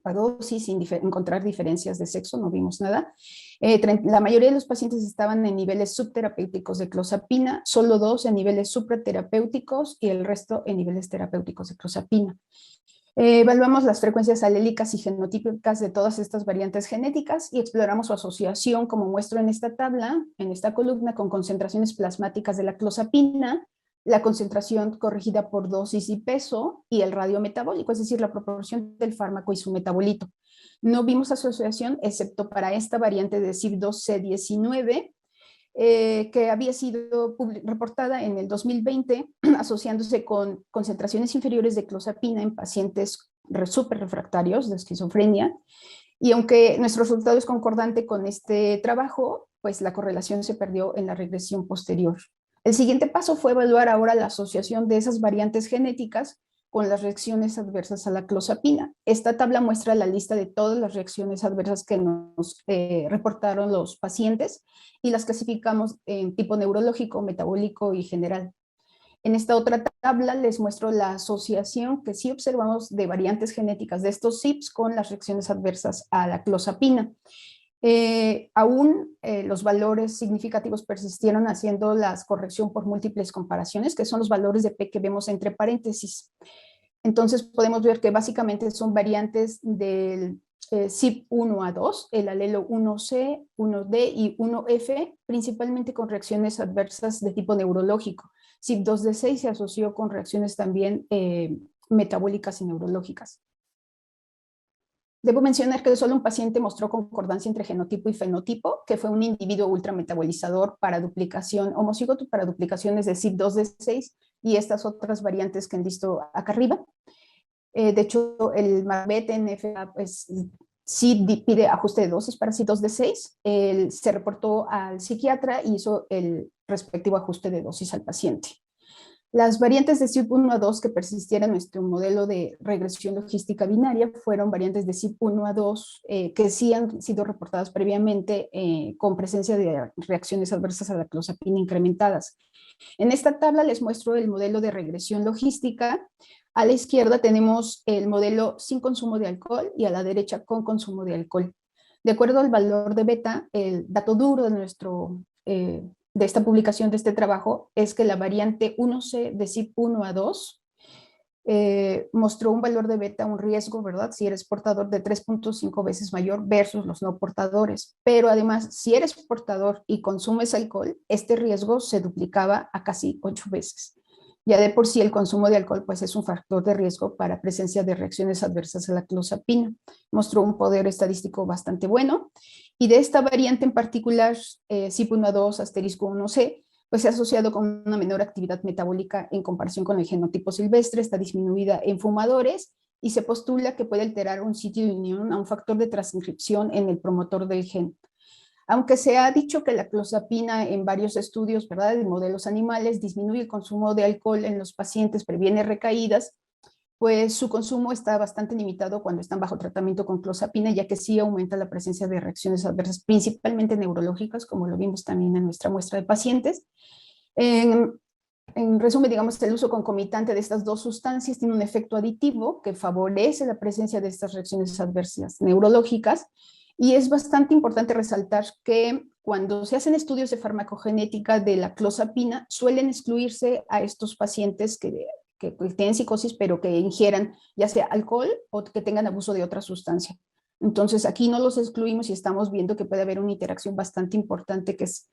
a dosis sin encontrar diferencias de sexo, no vimos nada. La mayoría de los pacientes estaban en niveles subterapéuticos de clozapina, solo 2 en niveles supraterapéuticos y el resto en niveles terapéuticos de clozapina. Evaluamos las frecuencias alélicas y genotípicas de todas estas variantes genéticas y exploramos su asociación, como muestro en esta tabla, en esta columna, con concentraciones plasmáticas de la clozapina, la concentración corregida por dosis y peso y el radio metabólico, es decir, la proporción del fármaco y su metabolito. No vimos asociación excepto para esta variante de CYP2C19, que había sido reportada en el 2020, asociándose con concentraciones inferiores de clozapina en pacientes súper refractarios de esquizofrenia. Y aunque nuestro resultado es concordante con este trabajo, pues la correlación se perdió en la regresión posterior. El siguiente paso fue evaluar ahora la asociación de esas variantes genéticas con las reacciones adversas a la clozapina. Esta tabla muestra la lista de todas las reacciones adversas que nos reportaron los pacientes y las clasificamos en tipo neurológico, metabólico y general. En esta otra tabla les muestro la asociación que sí observamos de variantes genéticas de estos CYPs con las reacciones adversas a la clozapina. Aún los valores significativos persistieron haciendo la corrección por múltiples comparaciones, que son los valores de P que vemos entre paréntesis. Entonces podemos ver que básicamente son variantes del CYP1A2, el alelo 1C, 1D y 1F, principalmente con reacciones adversas de tipo neurológico. CYP2D6 se asoció con reacciones también metabólicas y neurológicas. Debo mencionar que solo un paciente mostró concordancia entre genotipo y fenotipo, que fue un individuo ultrametabolizador para duplicación, homocigoto para duplicaciones de CYP2D6 y estas otras variantes que han visto acá arriba. De hecho, el MARBET-NFA pues, sí pide ajuste de dosis para CYP2D6. Se reportó al psiquiatra y hizo el respectivo ajuste de dosis al paciente. Las variantes de CYP1A2 que persistieron en nuestro modelo de regresión logística binaria fueron variantes de CYP1A2 que sí han sido reportadas previamente con presencia de reacciones adversas a la clozapina incrementadas. En esta tabla les muestro el modelo de regresión logística. A la izquierda tenemos el modelo sin consumo de alcohol y a la derecha con consumo de alcohol. De acuerdo al valor de beta, el dato duro de esta publicación, de este trabajo, es que la variante 1C de CYP1A2 mostró un valor de beta, un riesgo, ¿verdad? Si eres portador de 3.5 veces mayor versus los no portadores. Pero además, si eres portador y consumes alcohol, este riesgo se duplicaba a casi 8 veces. Ya de por sí el consumo de alcohol pues, es un factor de riesgo para presencia de reacciones adversas a la clozapina. Mostró un poder estadístico bastante bueno. Y de esta variante en particular, CYP1A2 asterisco 1C, pues se ha asociado con una menor actividad metabólica en comparación con el genotipo silvestre, está disminuida en fumadores y se postula que puede alterar un sitio de unión a un factor de transcripción en el promotor del gen. Aunque se ha dicho que la clozapina en varios estudios, ¿verdad?, de modelos animales disminuye el consumo de alcohol en los pacientes, previene recaídas, pues su consumo está bastante limitado cuando están bajo tratamiento con clozapina, ya que sí aumenta la presencia de reacciones adversas, principalmente neurológicas, como lo vimos también en nuestra muestra de pacientes. En resumen, digamos, el uso concomitante de estas dos sustancias tiene un efecto aditivo que favorece la presencia de estas reacciones adversas neurológicas, y es bastante importante resaltar que cuando se hacen estudios de farmacogenética de la clozapina, suelen excluirse a estos pacientes que tienen psicosis, pero que ingieran ya sea alcohol o que tengan abuso de otra sustancia. Entonces, aquí no los excluimos y estamos viendo que puede haber una interacción bastante importante que es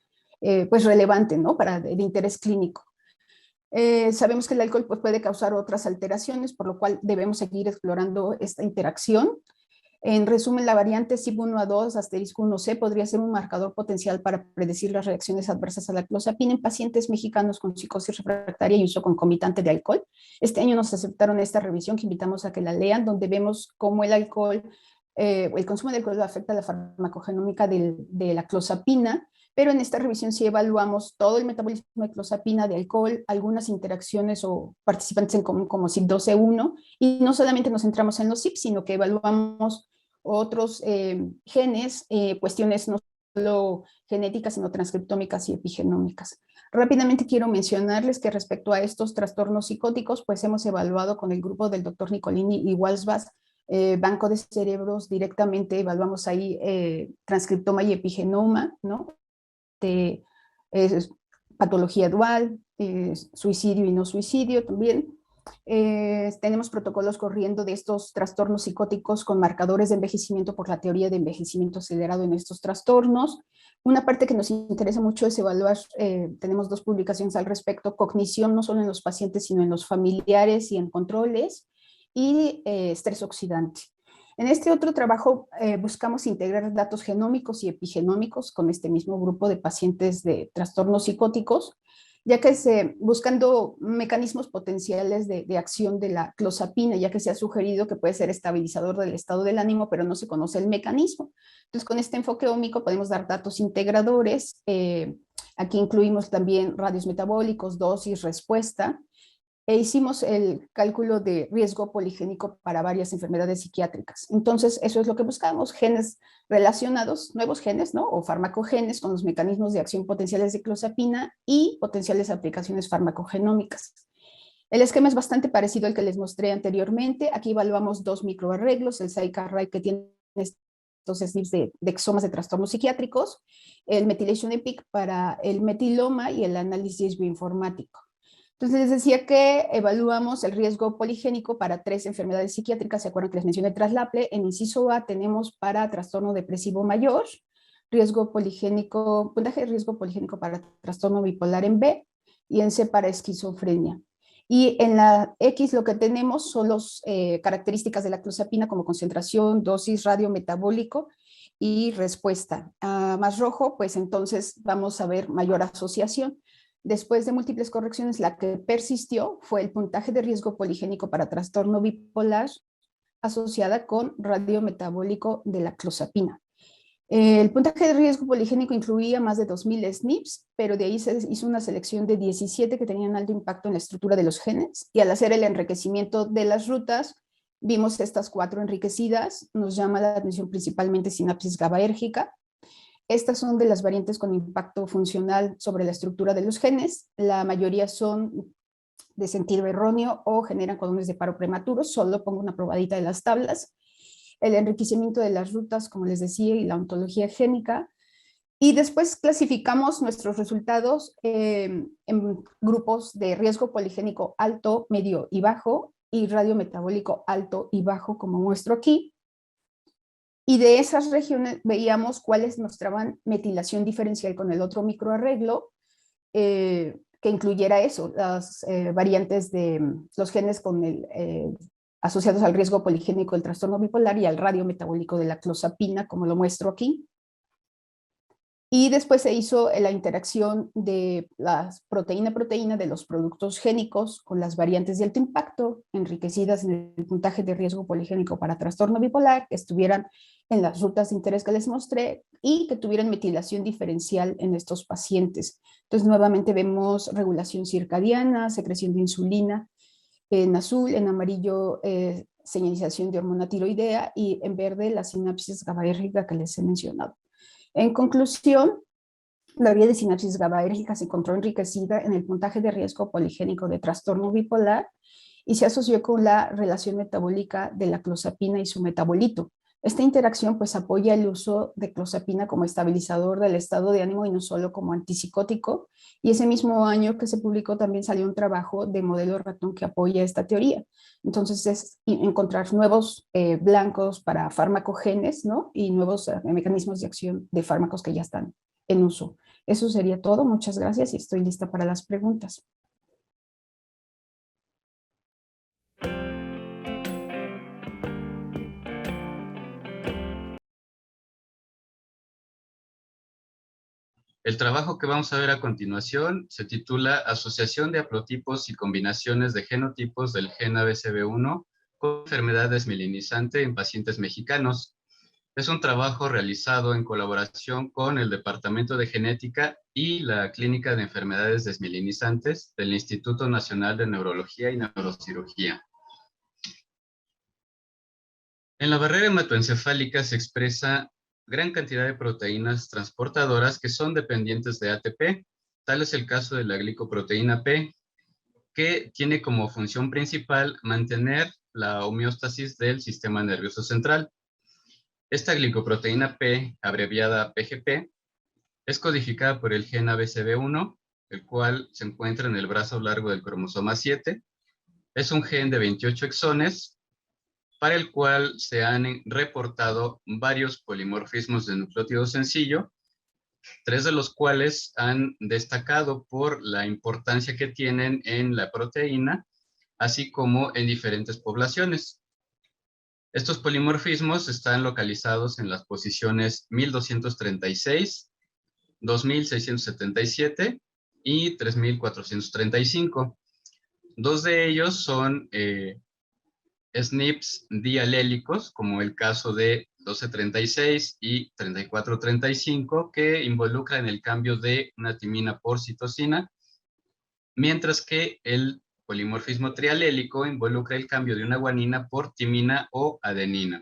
pues relevante, ¿no? Para de interés clínico. Sabemos que el alcohol pues, puede causar otras alteraciones, por lo cual debemos seguir explorando esta interacción. En resumen, la variante CYP1A2 asterisco 1C podría ser un marcador potencial para predecir las reacciones adversas a la clozapina en pacientes mexicanos con psicosis refractaria y uso concomitante de alcohol. Este año nos aceptaron esta revisión que invitamos a que la lean, donde vemos cómo el alcohol, el consumo de alcohol afecta la farmacogenómica de la clozapina, pero en esta revisión sí evaluamos todo el metabolismo de clozapina, de alcohol, algunas interacciones o participantes en común como CYP12E1, y no solamente nos centramos en los CYP, sino que evaluamos otros genes, cuestiones no solo genéticas, sino transcriptómicas y epigenómicas. Rápidamente quiero mencionarles que respecto a estos trastornos psicóticos, pues hemos evaluado con el grupo del doctor Nicolini y Walsbach, banco de cerebros, directamente evaluamos ahí transcriptoma y epigenoma, ¿no? De patología dual, suicidio y no suicidio también. Tenemos protocolos corriendo de estos trastornos psicóticos con marcadores de envejecimiento por la teoría de envejecimiento acelerado en estos trastornos. Una parte que nos interesa mucho es evaluar, tenemos 2 publicaciones al respecto, cognición no solo en los pacientes, sino en los familiares y en controles, y estrés oxidante. En este otro trabajo buscamos integrar datos genómicos y epigenómicos con este mismo grupo de pacientes de trastornos psicóticos, ya que buscando mecanismos potenciales de acción de la clozapina, ya que se ha sugerido que puede ser estabilizador del estado del ánimo, pero no se conoce el mecanismo. Entonces, con este enfoque ómico podemos dar datos integradores. Aquí incluimos también radios metabólicos, dosis, respuesta, e hicimos el cálculo de riesgo poligénico para varias enfermedades psiquiátricas. Entonces, eso es lo que buscamos, genes relacionados, nuevos genes, ¿no? O farmacogenes con los mecanismos de acción potenciales de clozapina y potenciales aplicaciones farmacogenómicas. El esquema es bastante parecido al que les mostré anteriormente. Aquí evaluamos 2 microarreglos, el SAIC-Array que tiene estos SNPs de exomas de trastornos psiquiátricos, el Methylation Epic para el metiloma y el análisis bioinformático. Entonces les decía que evaluamos el riesgo poligénico para 3 enfermedades psiquiátricas. ¿Se acuerdan que les mencioné traslaple? En inciso A tenemos para trastorno depresivo mayor, riesgo poligénico, puntaje de riesgo poligénico para trastorno bipolar en B, y en C para esquizofrenia. Y en la X lo que tenemos son las características de la clozapina como concentración, dosis, radio metabólico y respuesta. Más rojo, pues entonces vamos a ver mayor asociación. Después de múltiples correcciones, la que persistió fue el puntaje de riesgo poligénico para trastorno bipolar asociada con radiometabólico de la clozapina. El puntaje de riesgo poligénico incluía más de 2.000 SNPs, pero de ahí se hizo una selección de 17 que tenían alto impacto en la estructura de los genes, y al hacer el enriquecimiento de las rutas, vimos estas 4 enriquecidas. Nos llama la atención principalmente sinapsis GABAérgica. Estas son de las variantes con impacto funcional sobre la estructura de los genes. La mayoría son de sentido erróneo o generan codones de paro prematuro. Solo pongo una probadita de las tablas. El enriquecimiento de las rutas, como les decía, y la ontología génica. Y después clasificamos nuestros resultados en grupos de riesgo poligénico alto, medio y bajo, y radiometabólico alto y bajo, como muestro aquí. Y de esas regiones veíamos cuáles mostraban metilación diferencial con el otro microarreglo, que incluyera eso, las variantes de los genes con asociados al riesgo poligénico del trastorno bipolar y al radiometabólico de la clozapina, como lo muestro aquí. Y después se hizo la interacción de las proteína-proteína de los productos génicos con las variantes de alto impacto, enriquecidas en el puntaje de riesgo poligénico para trastorno bipolar, que estuvieran en las rutas de interés que les mostré y que tuvieran metilación diferencial en estos pacientes. Entonces, nuevamente vemos regulación circadiana, secreción de insulina, en azul, en amarillo, señalización de hormona tiroidea, y en verde la sinapsis GABAérgica que les he mencionado. En conclusión, la vía de sinapsis GABAérgica se encontró enriquecida en el puntaje de riesgo poligénico de trastorno bipolar y se asoció con la relación metabólica de la clozapina y su metabolito. Esta interacción pues apoya el uso de clozapina como estabilizador del estado de ánimo y no solo como antipsicótico. Y ese mismo año que se publicó también salió un trabajo de modelo ratón que apoya esta teoría. Entonces es encontrar nuevos blancos para farmacogenes, ¿no? Y nuevos mecanismos de acción de fármacos que ya están en uso. Eso sería todo. Muchas gracias y estoy lista para las preguntas. El trabajo que vamos a ver a continuación se titula Asociación de haplotipos y combinaciones de genotipos del gen ABCB1 con enfermedad desmielinizante en pacientes mexicanos. Es un trabajo realizado en colaboración con el Departamento de Genética y la Clínica de Enfermedades Desmielinizantes del Instituto Nacional de Neurología y Neurocirugía. En la barrera hematoencefálica se expresa gran cantidad de proteínas transportadoras que son dependientes de ATP. Tal es el caso de la glicoproteína P, que tiene como función principal mantener la homeostasis del sistema nervioso central. Esta glicoproteína P, abreviada PGP, es codificada por el gen ABCB1, el cual se encuentra en el brazo largo del cromosoma 7. Es un gen de 28 exones, para el cual se han reportado varios polimorfismos de nucleótido sencillo, 3 de los cuales han destacado por la importancia que tienen en la proteína, así como en diferentes poblaciones. Estos polimorfismos están localizados en las posiciones 1236, 2677 y 3435. 2 de ellos son SNPs dialélicos, como el caso de 1236 y 3435, que involucran el cambio de una timina por citosina, mientras que el polimorfismo trialélico involucra el cambio de una guanina por timina o adenina.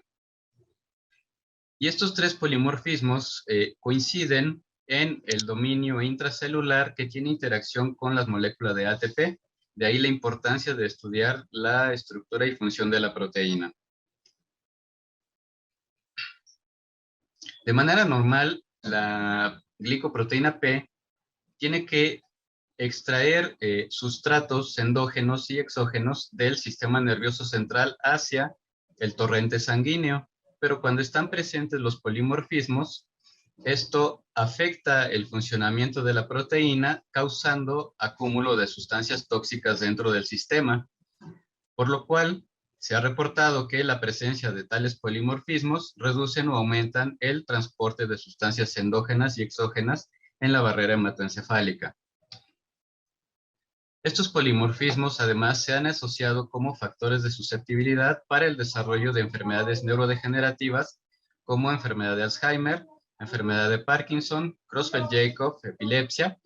Y estos 3 polimorfismos coinciden en el dominio intracelular que tiene interacción con las moléculas de ATP. De ahí la importancia de estudiar la estructura y función de la proteína. De manera normal, la glicoproteína P tiene que extraer sustratos endógenos y exógenos del sistema nervioso central hacia el torrente sanguíneo, pero cuando están presentes los polimorfismos, esto afecta el funcionamiento de la proteína, causando acúmulo de sustancias tóxicas dentro del sistema, por lo cual se ha reportado que la presencia de tales polimorfismos reducen o aumentan el transporte de sustancias endógenas y exógenas en la barrera hematoencefálica. Estos polimorfismos además se han asociado como factores de susceptibilidad para el desarrollo de enfermedades neurodegenerativas como enfermedad de Alzheimer, enfermedad de Parkinson, Creutzfeldt-Jakob, epilepsia,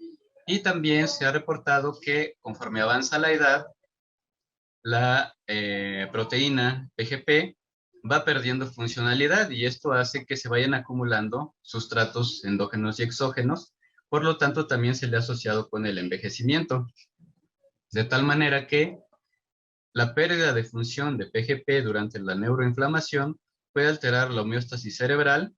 y también se ha reportado que conforme avanza la edad, la proteína PGP va perdiendo funcionalidad y esto hace que se vayan acumulando sustratos endógenos y exógenos, por lo tanto también se le ha asociado con el envejecimiento. De tal manera que la pérdida de función de PGP durante la neuroinflamación puede alterar la homeostasis cerebral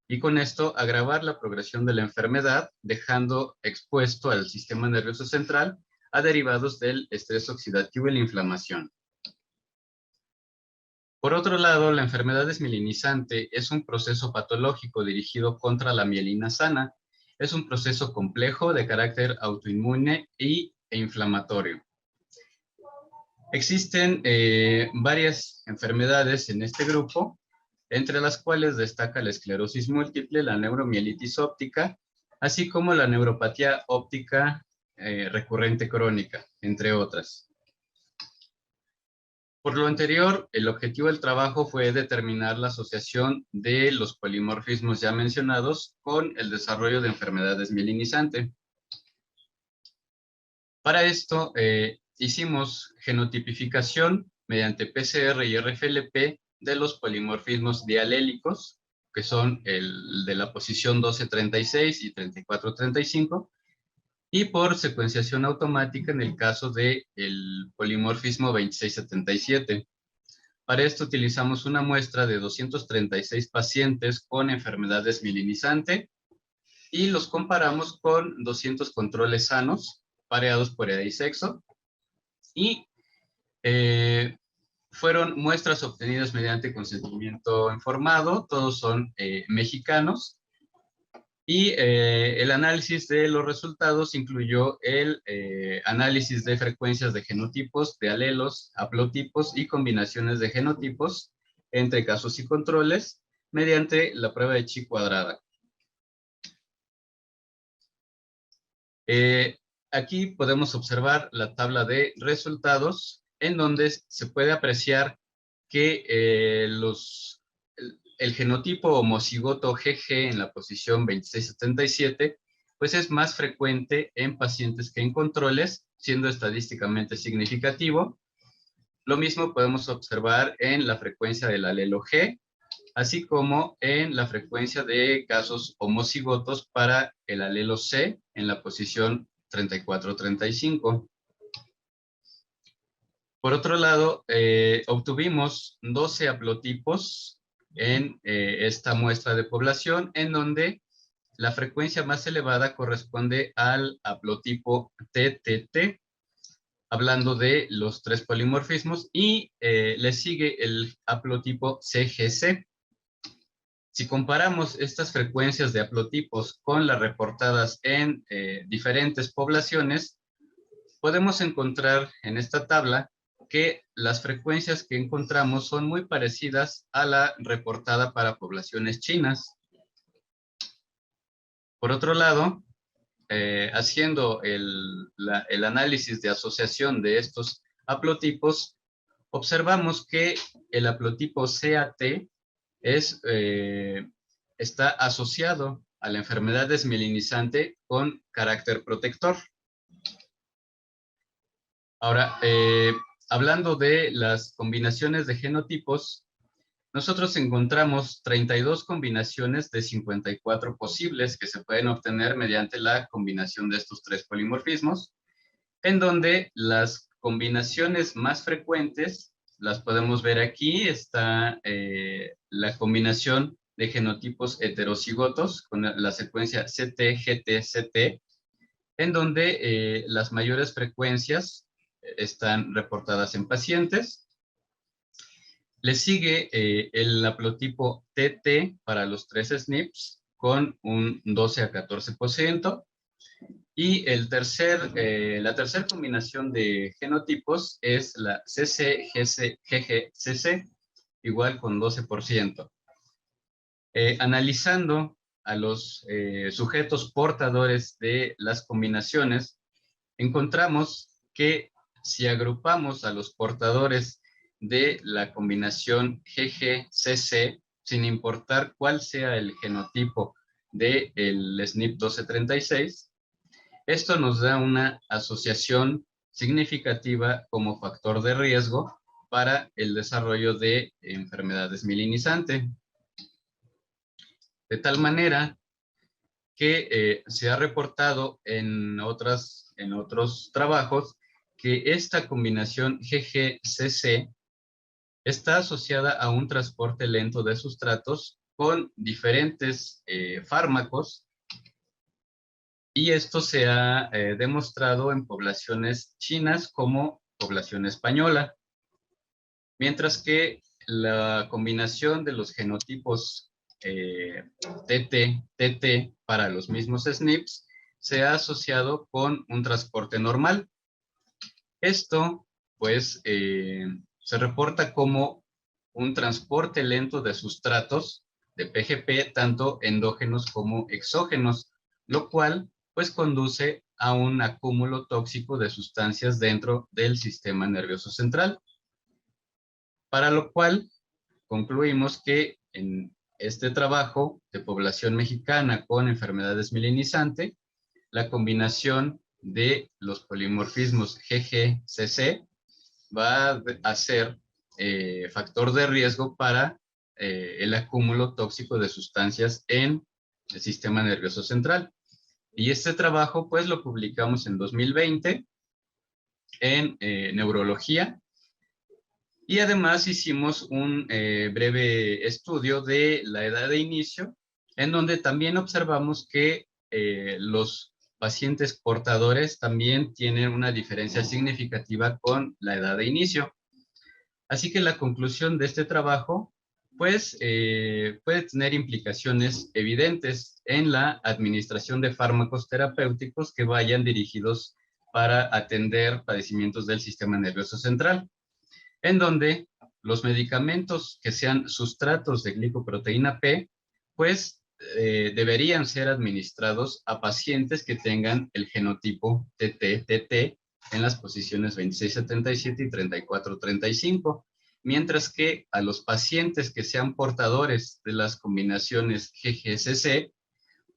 y con esto agravar la progresión de la enfermedad, dejando expuesto al sistema nervioso central a derivados del estrés oxidativo y la inflamación. Por otro lado, la enfermedad desmielinizante es un proceso patológico dirigido contra la mielina sana. Es un proceso complejo de carácter autoinmune e inflamatorio. Existen varias enfermedades en este grupo, entre las cuales destaca la esclerosis múltiple, la neuromielitis óptica, así como la neuropatía óptica recurrente crónica, entre otras. Por lo anterior, el objetivo del trabajo fue determinar la asociación de los polimorfismos ya mencionados con el desarrollo de enfermedad desmielinizante. Para esto, hicimos genotipificación mediante PCR y RFLP de los polimorfismos dialélicos, que son el de la posición 1236 y 3435, y por secuenciación automática en el caso del polimorfismo 2677. Para esto utilizamos una muestra de 236 pacientes con enfermedades mielinizante y los comparamos con 200 controles sanos, pareados por edad y sexo, y fueron muestras obtenidas mediante consentimiento informado, todos son mexicanos, y el análisis de los resultados incluyó el análisis de frecuencias de genotipos, de alelos, haplotipos y combinaciones de genotipos entre casos y controles mediante la prueba de chi cuadrada. Aquí podemos observar la tabla de resultados en donde se puede apreciar que el genotipo homocigoto GG en la posición 2677 pues es más frecuente en pacientes que en controles, siendo estadísticamente significativo. Lo mismo podemos observar en la frecuencia del alelo G, así como en la frecuencia de casos homocigotos para el alelo C en la posición 34-35. Por otro lado, obtuvimos 12 haplotipos en esta muestra de población, en donde la frecuencia más elevada corresponde al haplotipo TTT, hablando de los 3 polimorfismos, y le sigue el haplotipo CGC. Si comparamos estas frecuencias de haplotipos con las reportadas en diferentes poblaciones, podemos encontrar en esta tabla que las frecuencias que encontramos son muy parecidas a la reportada para poblaciones chinas. Por otro lado, haciendo el análisis de asociación de estos haplotipos, observamos que el haplotipo CAT está asociado a la enfermedad desmielinizante con carácter protector. Ahora, hablando de las combinaciones de genotipos, nosotros encontramos 32 combinaciones de 54 posibles que se pueden obtener mediante la combinación de estos 3 polimorfismos, en donde las combinaciones más frecuentes las podemos ver aquí. Está la combinación de genotipos heterocigotos con la secuencia CT-GT-CT, en donde las mayores frecuencias están reportadas en pacientes. Le sigue el haplotipo TT para los 3 SNPs con un 12 a 14%. Y la tercera combinación de genotipos es la CC-GG-CC, igual con 12%. Analizando a los sujetos portadores de las combinaciones, encontramos que si agrupamos a los portadores de la combinación GG-CC, sin importar cuál sea el genotipo del SNP 1236, esto nos da una asociación significativa como factor de riesgo para el desarrollo de enfermedades mielinizantes. De tal manera que se ha reportado en otros trabajos que esta combinación GG-CC está asociada a un transporte lento de sustratos con diferentes fármacos, y esto se ha demostrado en poblaciones chinas como población española, mientras que la combinación de los genotipos TT para los mismos SNPs se ha asociado con un transporte normal. Esto, pues, se reporta como un transporte lento de sustratos de PGP, tanto endógenos como exógenos, lo cual, pues, conduce a un acúmulo tóxico de sustancias dentro del sistema nervioso central. Para lo cual, concluimos que en este trabajo de población mexicana con enfermedades mielinizante, la combinación de los polimorfismos GG-CC va a ser factor de riesgo para el acúmulo tóxico de sustancias en el sistema nervioso central. Y este trabajo, pues, lo publicamos en 2020 en Neurología, Y además hicimos un breve estudio de la edad de inicio, en donde también observamos que los pacientes portadores también tienen una diferencia significativa con la edad de inicio. Así que la conclusión de este trabajo, pues, puede tener implicaciones evidentes en la administración de fármacos terapéuticos que vayan dirigidos para atender padecimientos del sistema nervioso central, en donde los medicamentos que sean sustratos de glicoproteína P, pues deberían ser administrados a pacientes que tengan el genotipo TT-TT en las posiciones 2677 y 3435, mientras que a los pacientes que sean portadores de las combinaciones GGCC,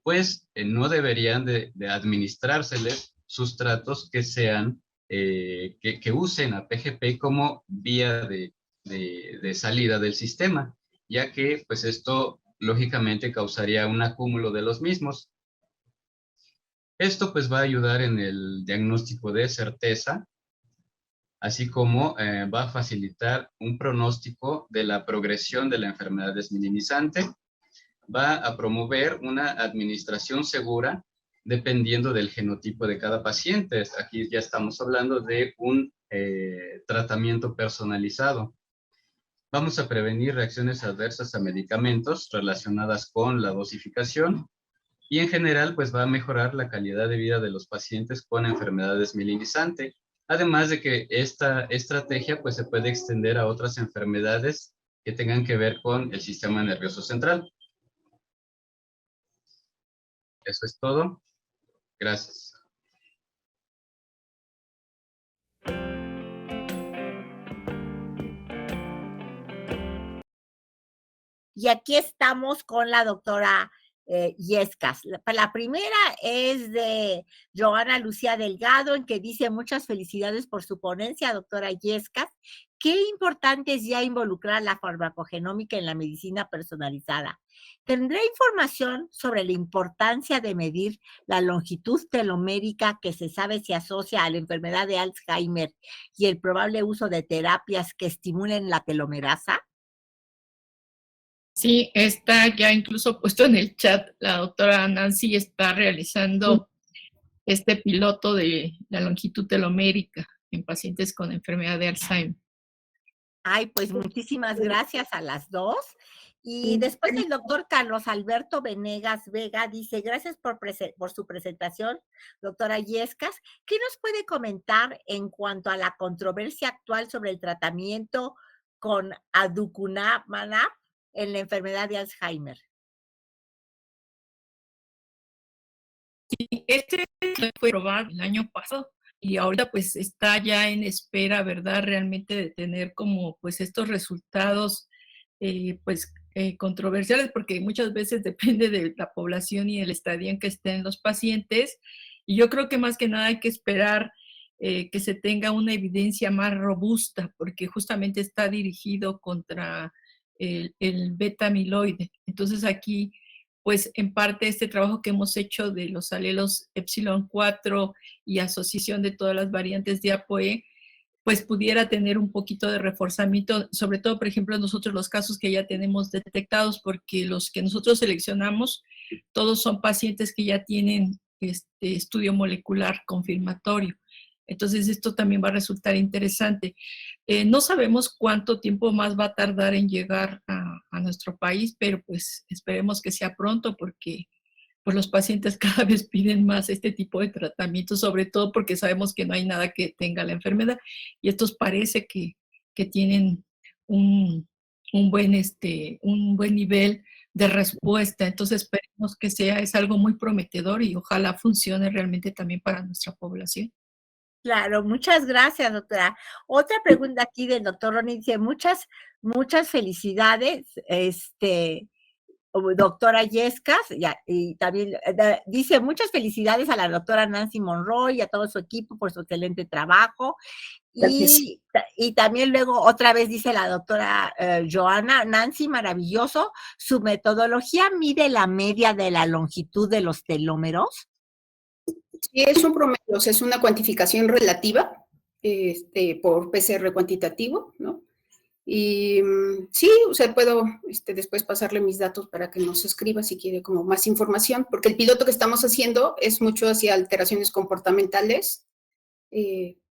pues no deberían de administrárseles sustratos que sean que usen a PGP como vía de salida del sistema, ya que pues esto lógicamente causaría un acúmulo de los mismos. Esto pues va a ayudar en el diagnóstico de certeza, así como va a facilitar un pronóstico de la progresión de la enfermedad desminimizante, va a promover una administración segura dependiendo del genotipo de cada paciente. Aquí ya estamos hablando de un tratamiento personalizado. Vamos a prevenir reacciones adversas a medicamentos relacionadas con la dosificación y en general pues va a mejorar la calidad de vida de los pacientes con enfermedad desminimizante. Además de que esta estrategia pues se puede extender a otras enfermedades que tengan que ver con el sistema nervioso central. Eso es todo. Gracias. Y aquí estamos con la doctora Illescas. La primera es de Joana Lucía Delgado, en que dice: muchas felicidades por su ponencia, doctora Illescas. Qué importante es ya involucrar la farmacogenómica en la medicina personalizada. ¿Tendrá información sobre la importancia de medir la longitud telomérica que se sabe se asocia a la enfermedad de Alzheimer y el probable uso de terapias que estimulen la telomerasa? Sí, está ya incluso puesto en el chat. La doctora Nancy está realizando este piloto de la longitud telomérica en pacientes con enfermedad de Alzheimer. Ay, pues muchísimas gracias a las dos. Y después el doctor Carlos Alberto Venegas Vega dice: gracias por su presentación, doctora Illescas. ¿Qué nos puede comentar en cuanto a la controversia actual sobre el tratamiento con aducanumab en la enfermedad de Alzheimer? Sí, este fue aprobado el año pasado y ahorita pues está ya en espera, ¿verdad? Realmente de tener como pues estos resultados controversiales, porque muchas veces depende de la población y el estadio en que estén los pacientes. Y yo creo que más que nada hay que esperar que se tenga una evidencia más robusta, porque justamente está dirigido contra el beta amiloide. Entonces aquí, pues en parte este trabajo que hemos hecho de los alelos epsilon 4 y asociación de todas las variantes de ApoE, pues pudiera tener un poquito de reforzamiento, sobre todo, por ejemplo, nosotros los casos que ya tenemos detectados, porque los que nosotros seleccionamos, todos son pacientes que ya tienen estudio molecular confirmatorio. Entonces, esto también va a resultar interesante. No sabemos cuánto tiempo más va a tardar en llegar a nuestro país, pero pues esperemos que sea pronto, porque pues los pacientes cada vez piden más este tipo de tratamiento, sobre todo porque sabemos que no hay nada que tenga la enfermedad y estos parece que tienen un buen nivel de respuesta. Entonces esperemos que es algo muy prometedor y ojalá funcione realmente también para nuestra población. Claro, muchas gracias, doctora. Otra pregunta aquí del doctor Ronnie dice: muchas felicidades, doctora Illescas, y también dice: muchas felicidades a la doctora Nancy Monroy y a todo su equipo por su excelente trabajo. Y también luego otra vez dice la doctora Joana: Nancy, maravilloso, ¿su metodología mide la media de la longitud de los telómeros? Sí, es un promedio, o sea, es una cuantificación relativa por PCR cuantitativo, ¿no? Y sí, o sea, puedo después pasarle mis datos para que nos escriba si quiere como más información, porque el piloto que estamos haciendo es mucho hacia alteraciones comportamentales,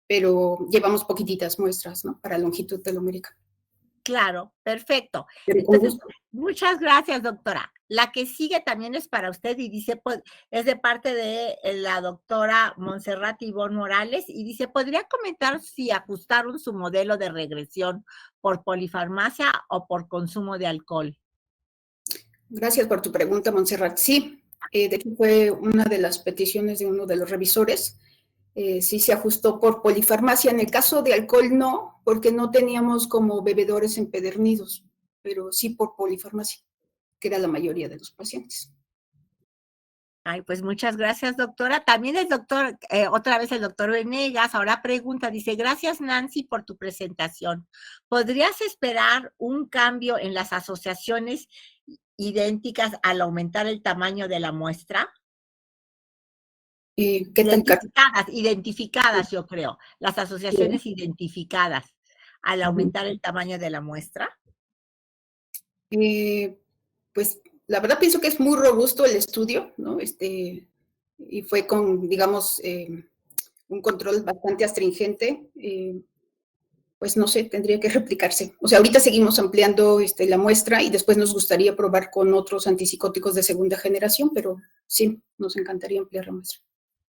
pero llevamos poquititas muestras, ¿no? Para longitud telomérica. Claro, perfecto. Pero con Entonces, gusto. muchas gracias, doctora. La que sigue también es para usted y dice, pues, es de parte de la doctora Montserrat Ivonne Morales y dice, ¿podría comentar si ajustaron su modelo de regresión por polifarmacia o por consumo de alcohol? Gracias por tu pregunta, Montserrat. Sí, de hecho fue una de las peticiones de uno de los revisores. Sí se ajustó por polifarmacia. En el caso de alcohol no, porque no teníamos como bebedores empedernidos, pero sí por polifarmacia, que era la mayoría de los pacientes. Ay, pues muchas gracias, doctora. También el doctor, otra vez el doctor Venegas, ahora pregunta, dice, gracias Nancy por tu presentación. ¿Podrías esperar un cambio en las asociaciones idénticas al aumentar el tamaño de la muestra? ¿Qué tal, Identificadas, yo creo, las asociaciones identificadas al aumentar el tamaño de la muestra. Pues la verdad pienso que es muy robusto el estudio, ¿no? Y fue con, digamos, un control bastante astringente. Pues no sé, tendría que replicarse. O sea, ahorita seguimos ampliando la muestra y después nos gustaría probar con otros antipsicóticos de segunda generación, pero sí, nos encantaría ampliar la muestra.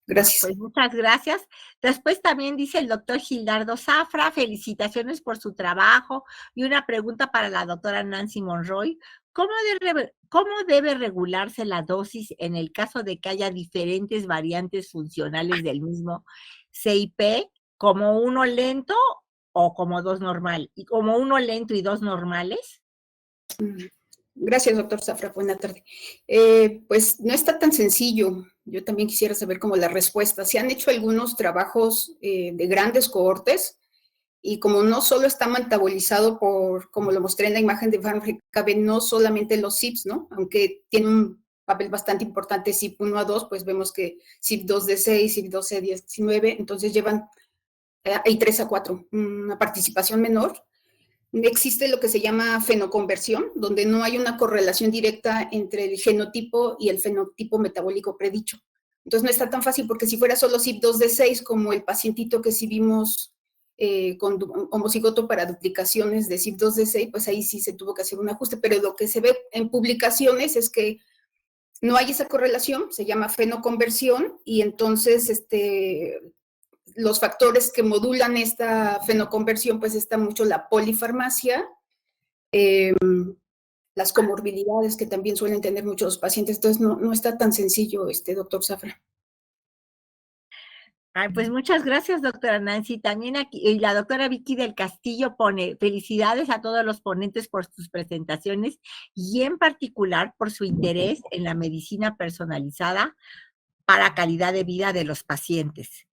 Gracias. Pues muchas gracias. Después también dice el doctor Gildardo Zafra, felicitaciones por su trabajo y una pregunta para la doctora Nancy Monroy. ¿Cómo debe regularse la dosis en el caso de que haya diferentes variantes funcionales del mismo CIP, como uno lento o como dos normal, y como uno lento y dos normales? Gracias, doctor Zafra. Buena tarde. Pues no está tan sencillo. Yo también quisiera saber cómo la respuesta. Se han hecho algunos trabajos de grandes cohortes y como no solo está metabolizado por, como lo mostré en la imagen de Farm-HKB, no solamente los CYPs, ¿no? Aunque tiene un papel bastante importante CYP1 a 2, pues vemos que CYP2D6, CYP2C19, entonces llevan, hay 3 a 4, una participación menor. Existe lo que se llama fenoconversión, donde no hay una correlación directa entre el genotipo y el fenotipo metabólico predicho. Entonces no está tan fácil, porque si fuera solo CYP2D6, como el pacientito que sí vimos con homocigoto para duplicaciones de CYP2D6, pues ahí sí se tuvo que hacer un ajuste, pero lo que se ve en publicaciones es que no hay esa correlación, se llama fenoconversión, y entonces los factores que modulan esta fenoconversión, pues está mucho la polifarmacia, las comorbilidades que también suelen tener muchos pacientes, entonces no está tan sencillo, doctor Zafra. Ay, pues muchas gracias, doctora Nancy. También aquí, y la doctora Vicky del Castillo pone, felicidades a todos los ponentes por sus presentaciones y en particular por su interés en la medicina personalizada para calidad de vida de los pacientes.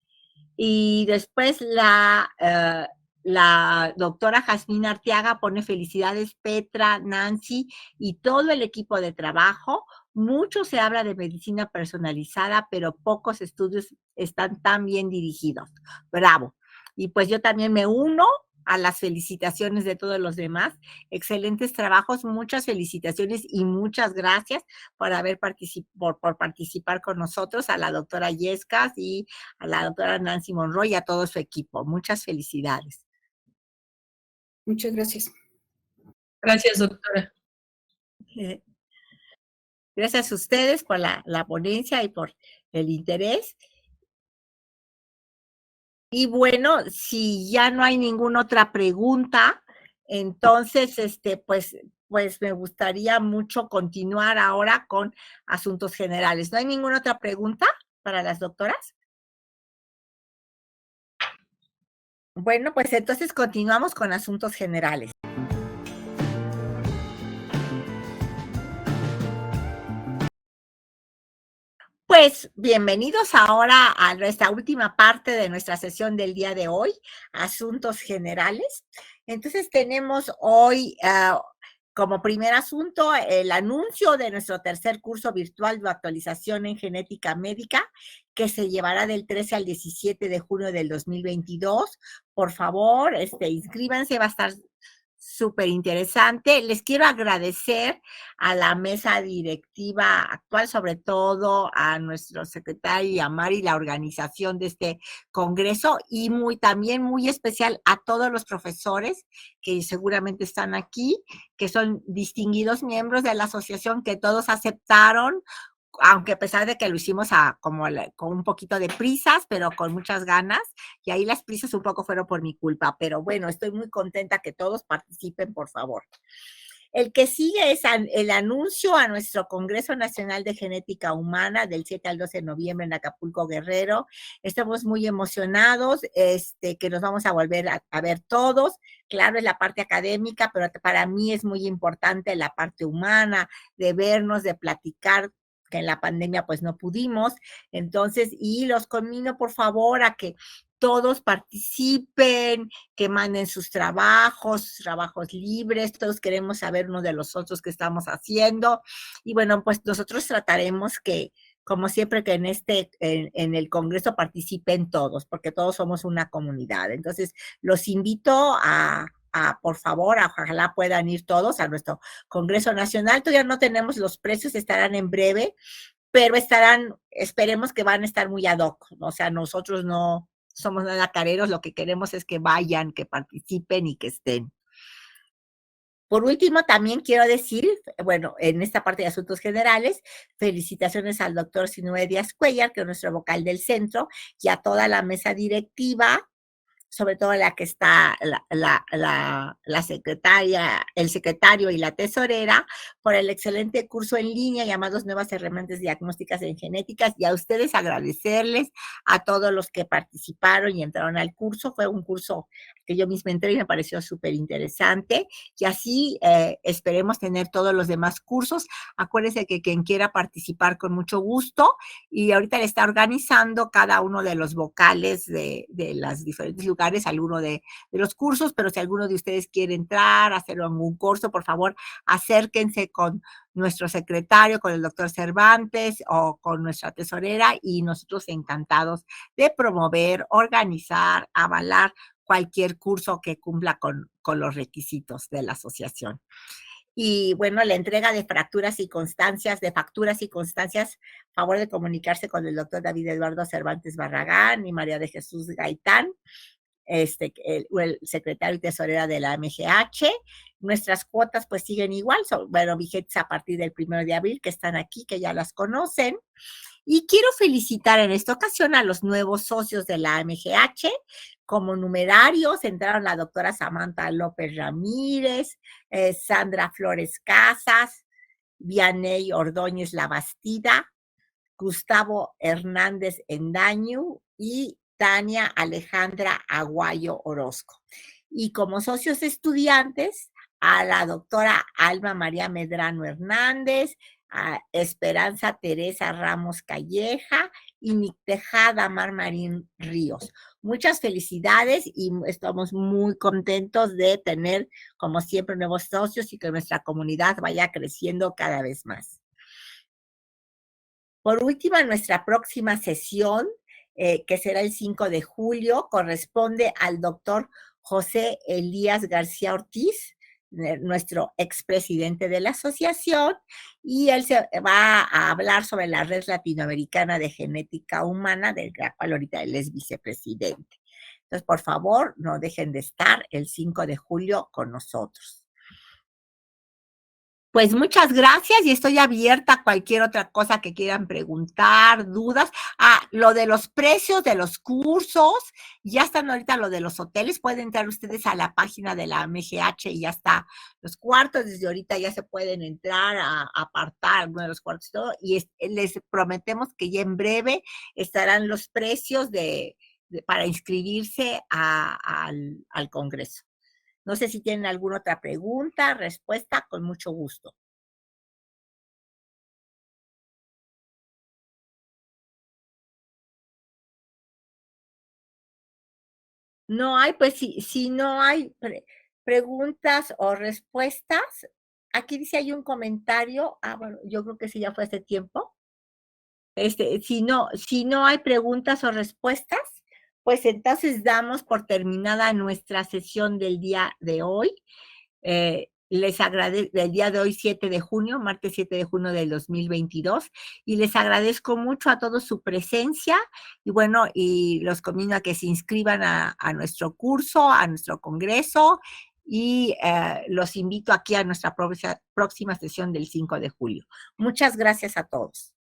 Y después la doctora Jasmine Arteaga pone felicidades, Petra, Nancy y todo el equipo de trabajo. Mucho se habla de medicina personalizada, pero pocos estudios están tan bien dirigidos. Bravo. Y pues yo también me uno a las felicitaciones de todos los demás. Excelentes trabajos, muchas felicitaciones y muchas gracias por haber por participar con nosotros, a la doctora Yescas y a la doctora Nancy Monroy y a todo su equipo. Muchas felicidades. Muchas gracias. Gracias, doctora. Gracias a ustedes por la ponencia y por el interés. Y bueno, si ya no hay ninguna otra pregunta, entonces, pues me gustaría mucho continuar ahora con asuntos generales. ¿No hay ninguna otra pregunta para las doctoras? Bueno, pues entonces continuamos con asuntos generales. Pues bienvenidos ahora a nuestra última parte de nuestra sesión del día de hoy, asuntos generales. Entonces tenemos hoy como primer asunto el anuncio de nuestro tercer curso virtual de actualización en genética médica, que se llevará del 13 al 17 de junio del 2022. Por favor, inscríbanse, va a estar súper interesante. Les quiero agradecer a la mesa directiva actual, sobre todo a nuestro secretario y a Mari, la organización de este congreso, y también muy especial a todos los profesores que seguramente están aquí, que son distinguidos miembros de la asociación, que todos aceptaron, aunque a pesar de que lo hicimos con un poquito de prisas, pero con muchas ganas, y ahí las prisas un poco fueron por mi culpa, pero bueno, estoy muy contenta que todos participen, por favor. El que sigue es el anuncio a nuestro Congreso Nacional de Genética Humana del 7 al 12 de noviembre en Acapulco, Guerrero. Estamos muy emocionados, que nos vamos a volver a ver todos. Claro, es la parte académica, pero para mí es muy importante la parte humana, de vernos, de platicar, que en la pandemia pues no pudimos. Entonces, y los conmino por favor a que todos participen, que manden sus trabajos libres, todos queremos saber uno de los otros que estamos haciendo. Y bueno, pues nosotros trataremos que, como siempre, que en el Congreso participen todos, porque todos somos una comunidad. Entonces, los invito por favor, ojalá puedan ir todos a nuestro Congreso Nacional. Todavía no tenemos los precios, estarán en breve, pero esperemos que van a estar muy ad hoc. O sea, nosotros no somos nada careros, lo que queremos es que vayan, que participen y que estén. Por último, también quiero decir, bueno, en esta parte de asuntos generales, felicitaciones al doctor Sinue Díaz Cuellar, que es nuestro vocal del centro, y a toda la mesa directiva, sobre todo la que está la secretaria, el secretario y la tesorera, por el excelente curso en línea llamados Nuevas Herramientas Diagnósticas en Genéticas, y a ustedes agradecerles a todos los que participaron y entraron al curso. Fue un curso que yo misma entré y me pareció súper interesante, y así esperemos tener todos los demás cursos. Acuérdense que quien quiera participar con mucho gusto, y ahorita le está organizando cada uno de los vocales de las diferentes lugares alguno de los cursos, pero si alguno de ustedes quiere entrar, hacer algún curso, por favor, acérquense con nuestro secretario, con el doctor Cervantes o con nuestra tesorera, y nosotros encantados de promover, organizar, avalar cualquier curso que cumpla con los requisitos de la asociación. Y bueno, la entrega de facturas y constancias, favor de comunicarse con el doctor David Eduardo Cervantes Barragán y María de Jesús Gaitán, el secretario y tesorera de la MGH. Nuestras cuotas pues siguen igual, son, bueno, vigentes a partir del 1 de abril, que están aquí, que ya las conocen. Y quiero felicitar en esta ocasión a los nuevos socios de la MGH. Como numerarios entraron la doctora Samantha López Ramírez, Sandra Flores Casas, Vianey Ordóñez Labastida, Gustavo Hernández Endañu y Tania Alejandra Aguayo Orozco. Y como socios estudiantes, a la doctora Alma María Medrano Hernández, a Esperanza Teresa Ramos Calleja y Nictejada Mar Marín Ríos. Muchas felicidades y estamos muy contentos de tener, como siempre, nuevos socios y que nuestra comunidad vaya creciendo cada vez más. Por último, nuestra próxima sesión, que será el 5 de julio, corresponde al doctor José Elías García Ortiz, nuestro expresidente de la asociación, y él se va a hablar sobre la Red Latinoamericana de Genética Humana, del cual ahorita él es vicepresidente. Entonces, por favor, no dejen de estar el 5 de julio con nosotros. Pues muchas gracias y estoy abierta a cualquier otra cosa que quieran preguntar, dudas. Lo de los precios de los cursos, ya están ahorita lo de los hoteles, pueden entrar ustedes a la página de la MGH y ya está los cuartos, desde ahorita ya se pueden entrar a apartar alguno de los cuartos y todo, y les prometemos que ya en breve estarán los precios para inscribirse al Congreso. No sé si tienen alguna otra pregunta, respuesta, con mucho gusto. No hay, pues si no hay preguntas o respuestas, aquí dice hay un comentario, bueno, yo creo que sí ya fue hace tiempo. Si no hay preguntas o respuestas, pues entonces damos por terminada nuestra sesión del día de hoy. Les agradezco el día de hoy, 7 de junio, martes 7 de junio del 2022, y les agradezco mucho a todos su presencia, y bueno, y los convido a que se inscriban a nuestro curso, a nuestro congreso, y los invito aquí a nuestra próxima sesión del 5 de julio. Muchas gracias a todos.